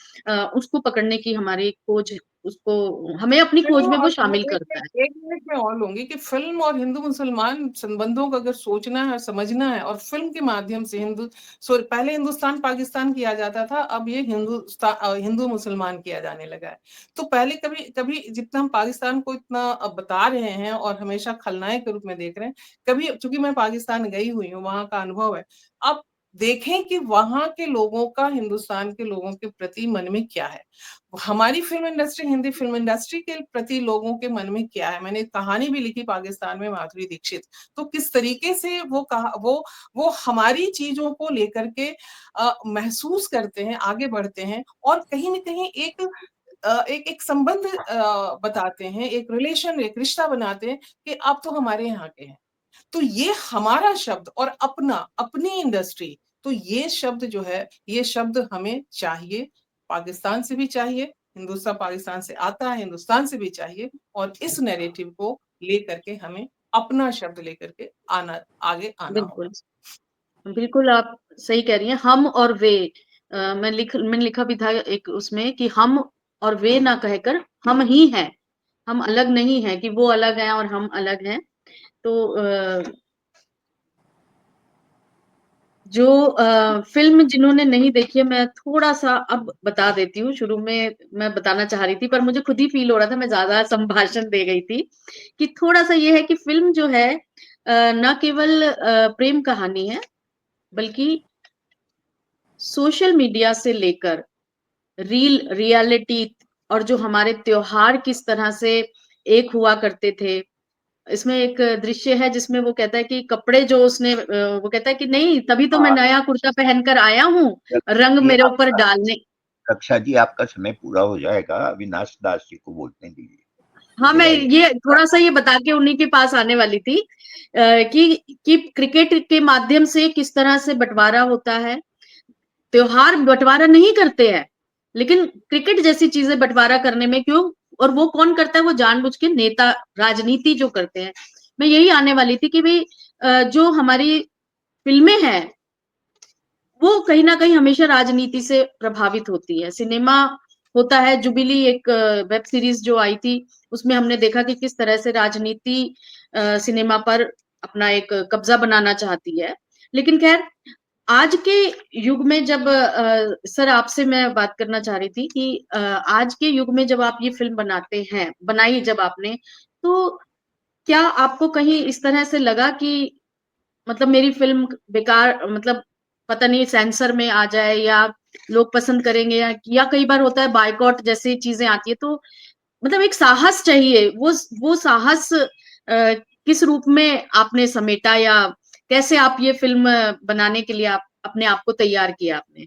उसको पकड़ने की हमारी खोज, उसको हमें अपनी खोज फिल्म में वो और शामिल करता है। एक मिनट में और लूंगी कि फिल्म और हिंदू मुसलमान संबंधों को अगर सोचना है, समझना है, और फिल्म के माध्यम से पहले हिंदुस्तान पाकिस्तान किया जाता था, अब ये हिंदू मुसलमान किया जाने लगा है। तो पहले कभी कभी जितना हम पाकिस्तान को इतना बता रहे हैं और हमेशा खलनायक के रूप में देख रहे हैं, कभी, चूंकि मैं पाकिस्तान गई हुई हूँ, वहां का अनुभव है, अब देखें कि वहां के लोगों का हिंदुस्तान के लोगों के प्रति मन में क्या है, हमारी film industry, Hindi film industry के प्रति लोगों के मन में क्या है। मैंने कहानी भी लिखी पाकिस्तान में, माधुरी दीक्षित, तो किस तरीके से वो हमारी चीजों को लेकर के महसूस करते हैं, आगे बढ़ते हैं, और कहीं न कहीं एक संबंध बताते हैं, एक रिलेशन, एक रिश्ता बनाते हैं कि आप तो हमारे यहाँ के हैं। तो ये हमारा शब्द और अपनी इंडस्ट्री, तो ये शब्द जो है, ये शब्द हमें चाहिए, पाकिस्तान से भी चाहिए, हिंदुस्तान पाकिस्तान से आता है, हिंदुस्तान से भी चाहिए, और इस नैरेटिव को लेकर के हमें अपना शब्द लेकर के आगे आना बिल्कुल। होगा। बिल्कुल, आप सही कह रही हैं। हम और वे, मैंने लिखा भी था एक उसमें कि हम और वे ना कहकर हम ही हैं। हम अलग नहीं हैं, कि वो अलग हैं और हम अलग हैं। तो जो फ़िल्म जिन्होंने नहीं देखी है, मैं थोड़ा-सा अब बता देती हूँ। शुरू में मैं बताना चाह रही थी, पर मुझे खुद ही फ़ील हो रहा था मैं ज़्यादा संभाषण दे गई थी, कि थोड़ा-सा ये है कि फ़िल्म जो है ना केवल प्रेम कहानी है, बल्कि सोशल मीडिया से लेकर रियलिटी, और जो हमारे त्योहार किस तरह से एक हुआ करते थे। इसमें एक दृश्य है जिसमें वो कहता है कि कपड़े जो उसने वो कहता है कि नहीं, तभी तो मैं हाँ, नया कुर्ता पहनकर आया हूँ, रंग ये मेरे ऊपर आपका डालने। कक्षा जी, आपका समय पूरा हो जाएगा, अविनाश दास जी को बोलने दीजिए, हाँ, मैं विदाई। ये थोड़ा-सा ये बता के उन्हीं के पास आने वाली थी, कि क्रिकेट के माध्यम से किस तरह से बँटवारा होता है। त्योहार बँटवारा नहीं करते हैं, लेकिन क्रिकेट जैसी चीज़ें बँटवारा करने में क्यों, और वो कौन करता है? वो जानबूझ के नेता, राजनीति जो करते हैं। मैं यही आने वाली थी कि भई जो हमारी फ़िल्में हैं, वो कहीं न कहीं हमेशा राजनीति से प्रभावित होती है। सिनेमा होता है, जुबिली एक वेब सीरीज़ जो आई थी, उसमें हमने देखा कि किस तरह से राजनीति सिनेमा पर अपना एक कब्ज़ा बनाना चाहती है। लेकिन ख़ैर, आज के युग में जब सर आपसे मैं बात करना चाह रही थी कि आज के युग में जब आप ये फिल्म बनाते हैं, बनाई जब आपने, तो क्या आपको कहीं इस तरह से लगा कि मतलब मेरी फिल्म बेकार, मतलब पता नहीं सेंसर में आ जाए या लोग पसंद करेंगे, या कई बार होता है बायकॉट जैसी चीजें आती है, तो मतलब एक साहस चाहिए, वो साहस किस रूप में आपने समेटा, या कैसे आप ये फिल्म बनाने के लिए आप अपने आप को तैयार किया आपने?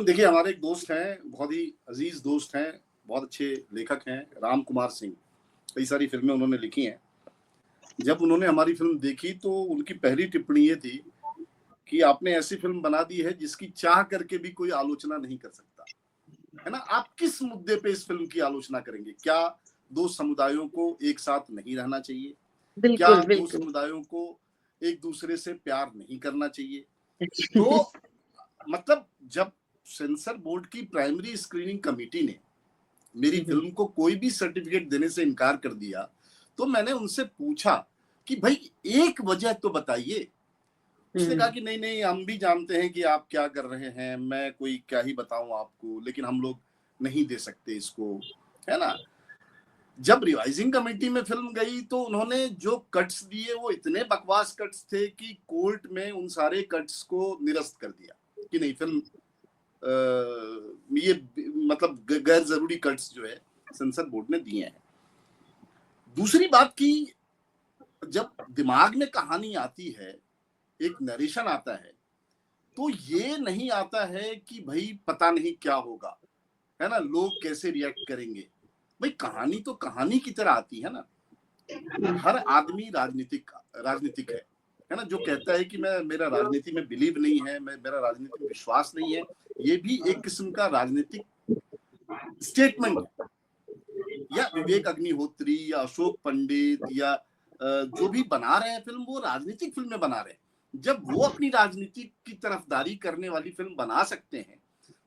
देखिए, हमारे एक दोस्त हैं, बहुत ही अजीज दोस्त हैं, बहुत अच्छे लेखक हैं, राम कुमार सिंह। कई सारी फिल्में उन्होंने लिखी हैं। जब उन्होंने हमारी फिल्म देखी तो उनकी पहली टिप्पणी ये थी कि आपने ऐसी फिल्म बना दी है जिसकी चाह करके भी कोई आलोचना नहीं कर सकता, है ना। आप किस मुद्दे पे इस फिल्म की आलोचना करेंगे? क्या दो समुदायों को एक साथ नहीं रहना चाहिए? क्या बिल्कुल दो बिल्कुल। समुदायों को एक दूसरे से प्यार नहीं करना चाहिए? तो मतलब जब सेंसर बोर्ड की प्राइमरी स्क्रीनिंग कमेटी ने मेरी फिल्म को कोई भी सर्टिफिकेट देने से इनकार कर दिया, तो मैंने उनसे पूछा कि भाई एक वजह तो बताइए। उसने कहा कि नहीं नहीं, हम भी जानते हैं कि आप क्या कर रहे हैं, मैं कोई क्या ही बताऊं आपको, लेकिन हम लोग नहीं दे सकते इसको, है ना। जब रिवाइजिंग कमेटी में फिल्म गई तो उन्होंने जो कट्स दिए वो इतने बकवास कट्स थे कि कोर्ट में उन सारे कट्स को निरस्त कर दिया कि नहीं, फिल्म ये मतलब गैर जरूरी कट्स जो है सेंसर बोर्ड ने दिए हैं। दूसरी बात की, जब दिमाग में कहानी आती है, एक नरेशन आता है, तो ये नहीं आता है कि भाई पता नहीं क्या होगा, है ना, लोग कैसे रिएक्ट करेंगे। भाई कहानी तो कहानी की तरह आती है ना। हर आदमी राजनीतिक है ना। जो कहता है कि मेरा राजनीति में बिलीव नहीं है, मेरा राजनीति में विश्वास नहीं है, ये भी एक किस्म का राजनीतिक स्टेटमेंट है। या विवेक अग्निहोत्री या अशोक पंडित या जो भी बना रहे हैं फिल्म, वो राजनीतिक फिल्में बना रहे हैं। जब वो अपनी राजनीति की तरफदारी करने वाली फिल्म बना सकते हैं,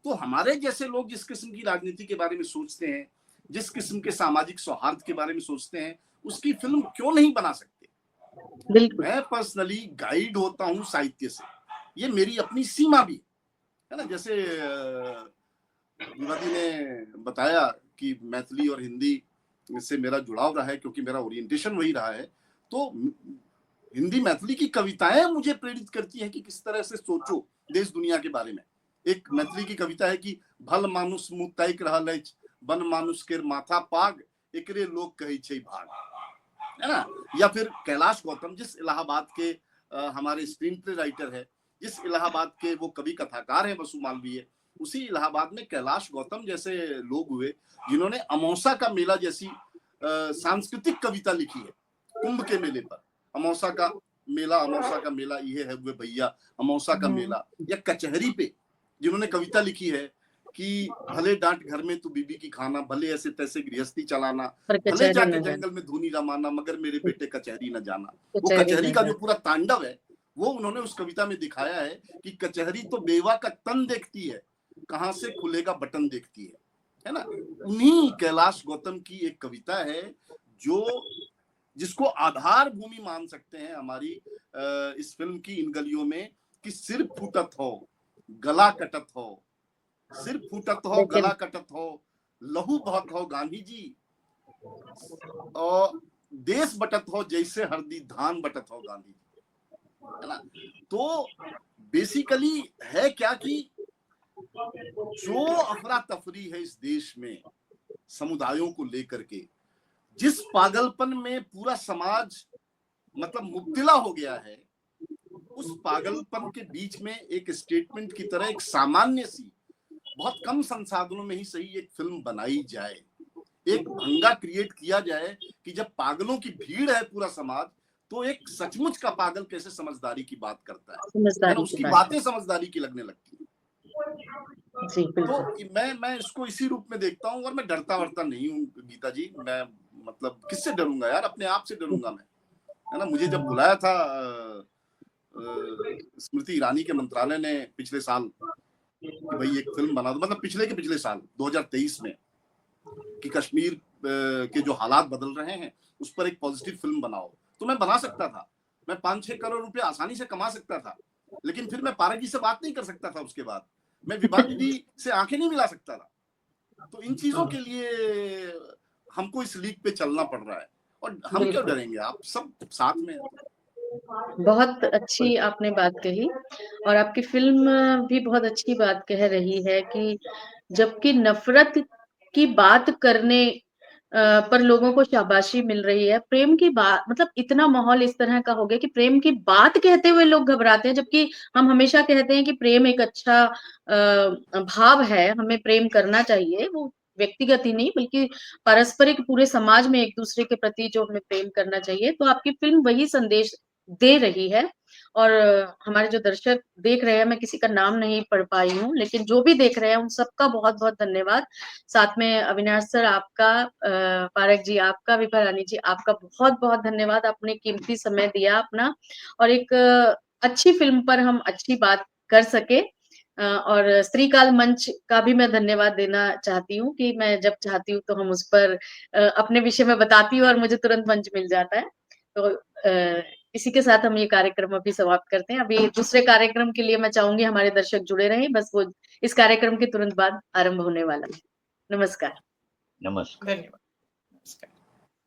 तो हमारे जैसे लोग जिस किस्म की राजनीति के बारे में सोचते हैं, जिस किस्म के सामाजिक सौहार्द के बारे में सोचते हैं, उसकी फिल्म क्यों नहीं बना सकते। मैं पर्सनली गाइड होता हूं साहित्य से, ये मेरी अपनी सीमा भी है ना। जैसे विवादी ने बताया कि मैथिली और हिंदी से मेरा जुड़ाव रहा है क्योंकि मेरा ओरिएंटेशन वही रहा है, तो हिंदी मैथिली की कविताएं मुझे प्रेरित करती है कि किस तरह से सोचो देश दुनिया के बारे में। एक मैथिली की कविता है कि भल मानुष मुँह तैक रहल अछि, बन मानुष के माथा पाग, एकरे लोग कहे छै भाग, है ना। या फिर कैलाश गौतम, जिस इलाहाबाद के हमारे स्क्रीन प्ले राइटर है, जिस इलाहाबाद के वो कवि कथाकार हैं बसु मालवीय, उसी इलाहाबाद में कैलाश गौतम जैसे लोग हुए जिन्होंने अमौसा का मेला जैसी सांस्कृतिक कविता लिखी है। कुंभ के मेले पर अमौसा का मेला ये है वे भैया, अमौसा का मेला। या कचहरी पे जिन्होंने कविता लिखी है कि भले डांट घर में तू बीबी की खाना, भले ऐसे तैसे गृहस्थी चलाना, भले जाके जंगल में धूनी रमाना, मगर मेरे बेटे कचहरी न जाना। वो कचहरी का जो पूरा तांडव है वो उन्होंने उस कविता में दिखाया है कि कचहरी तो बेवा का तन देखती है, कहां से खुलेगा बटन देखती है ना। उन्हीं कैलाश गौतम की एक कविता है जिसको आधार भूमि मान सकते हैं हमारी इस फिल्म की इन गलियों में, कि सिर फूटत हो गला कटत हो, सिर फूटत हो गला कटत हो, लहू बहत हो गांधी जी, और देश बटत हो जैसे हरदी धान बटत हो गांधी जी, है ना। तो बेसिकली है क्या कि जो अफरा तफरी है इस देश में समुदायों को लेकर के, जिस पागलपन में पूरा समाज मतलब मुब्तला हो गया है, उस पागलपन के बीच में एक स्टेटमेंट की तरह एक सामान्य सी, बहुत कम संसाधनों में ही सही एक फिल्म बनाई जाए, एक भंगा क्रिएट किया जाए कि जब पागलों की भीड़ है पूरा समाज, तो एक सचमुच का पागल कैसे समझदारी की बात करता है ना, उसकी बातें समझदारी की लगने लगती है। तो मैं इसको इसी रूप में देखता हूँ, और मैं डरता वरता नहीं हूँ गीता जी। मैं मतलब किससे डरूंगा यार, अपने आप से डरूंगा मैं, है ना। मुझे जब बुलाया था स्मृति ईरानी के मंत्रालय ने पिछले साल कि भाई एक फिल्म बना दो, मतलब पिछले साल 2023 में, कि कश्मीर के जो हालात बदल रहे हैं उस पर एक पॉजिटिव फिल्म बनाओ, तो मैं बना सकता था। मैं 5-6 करोड़ रुपए आसानी से कमा सकता था, लेकिन फिर मैं पारक जी से बात नहीं कर सकता था। उसके बाद मैं विभा दीदी से आंखें नहीं मिला सकता था। तो इन चीजों के लिए हमको इस लीग पे चलना पड़ रहा है, और हम क्यों डरेंगे, आप सब साथ में हैं। बहुत अच्छी आपने बात कही, और आपकी फिल्म भी बहुत अच्छी बात कह रही है कि जबकि नफरत की बात करने पर लोगों को शाबाशी मिल रही है, प्रेम की बात, मतलब इतना माहौल इस तरह का हो गया कि प्रेम की बात कहते हुए लोग घबराते हैं, जबकि हम हमेशा कहते हैं कि प्रेम एक अच्छा भाव है, हमें प्रेम करना चाहिए, वो व्यक्तिगत ही नहीं बल्कि पारस्परिक पूरे समाज में एक दूसरे के प्रति जो हमें प्रेम करना चाहिए। तो आपकी फिल्म वही संदेश दे रही है, और हमारे जो दर्शक देख रहे हैं, मैं किसी का नाम नहीं पढ़ पाई हूँ, लेकिन जो भी देख रहे हैं उन सबका बहुत बहुत धन्यवाद। साथ में अविनाश सर आपका, पारक जी आपका, विभा रानी जी आपका बहुत बहुत धन्यवाद, आपने कीमती समय दिया अपना, और एक अच्छी फिल्म पर हम अच्छी बात कर सके। और स्त्री काल मंच का भी मैं धन्यवाद देना चाहती हूँ कि मैं जब चाहती हूँ तो हम उस पर अपने विषय में बताती हूँ और मुझे तुरंत मंच मिल जाता है। तो इसी के साथ हम ये कार्यक्रम अभी समाप्त करते हैं। अभी दूसरे कार्यक्रम के लिए मैं चाहूंगी हमारे दर्शक जुड़े रहें, बस वो इस कार्यक्रम के तुरंत बाद आरंभ होने वाला है। नमस्कार। नमस्कार। धन्यवाद। नमस्कार।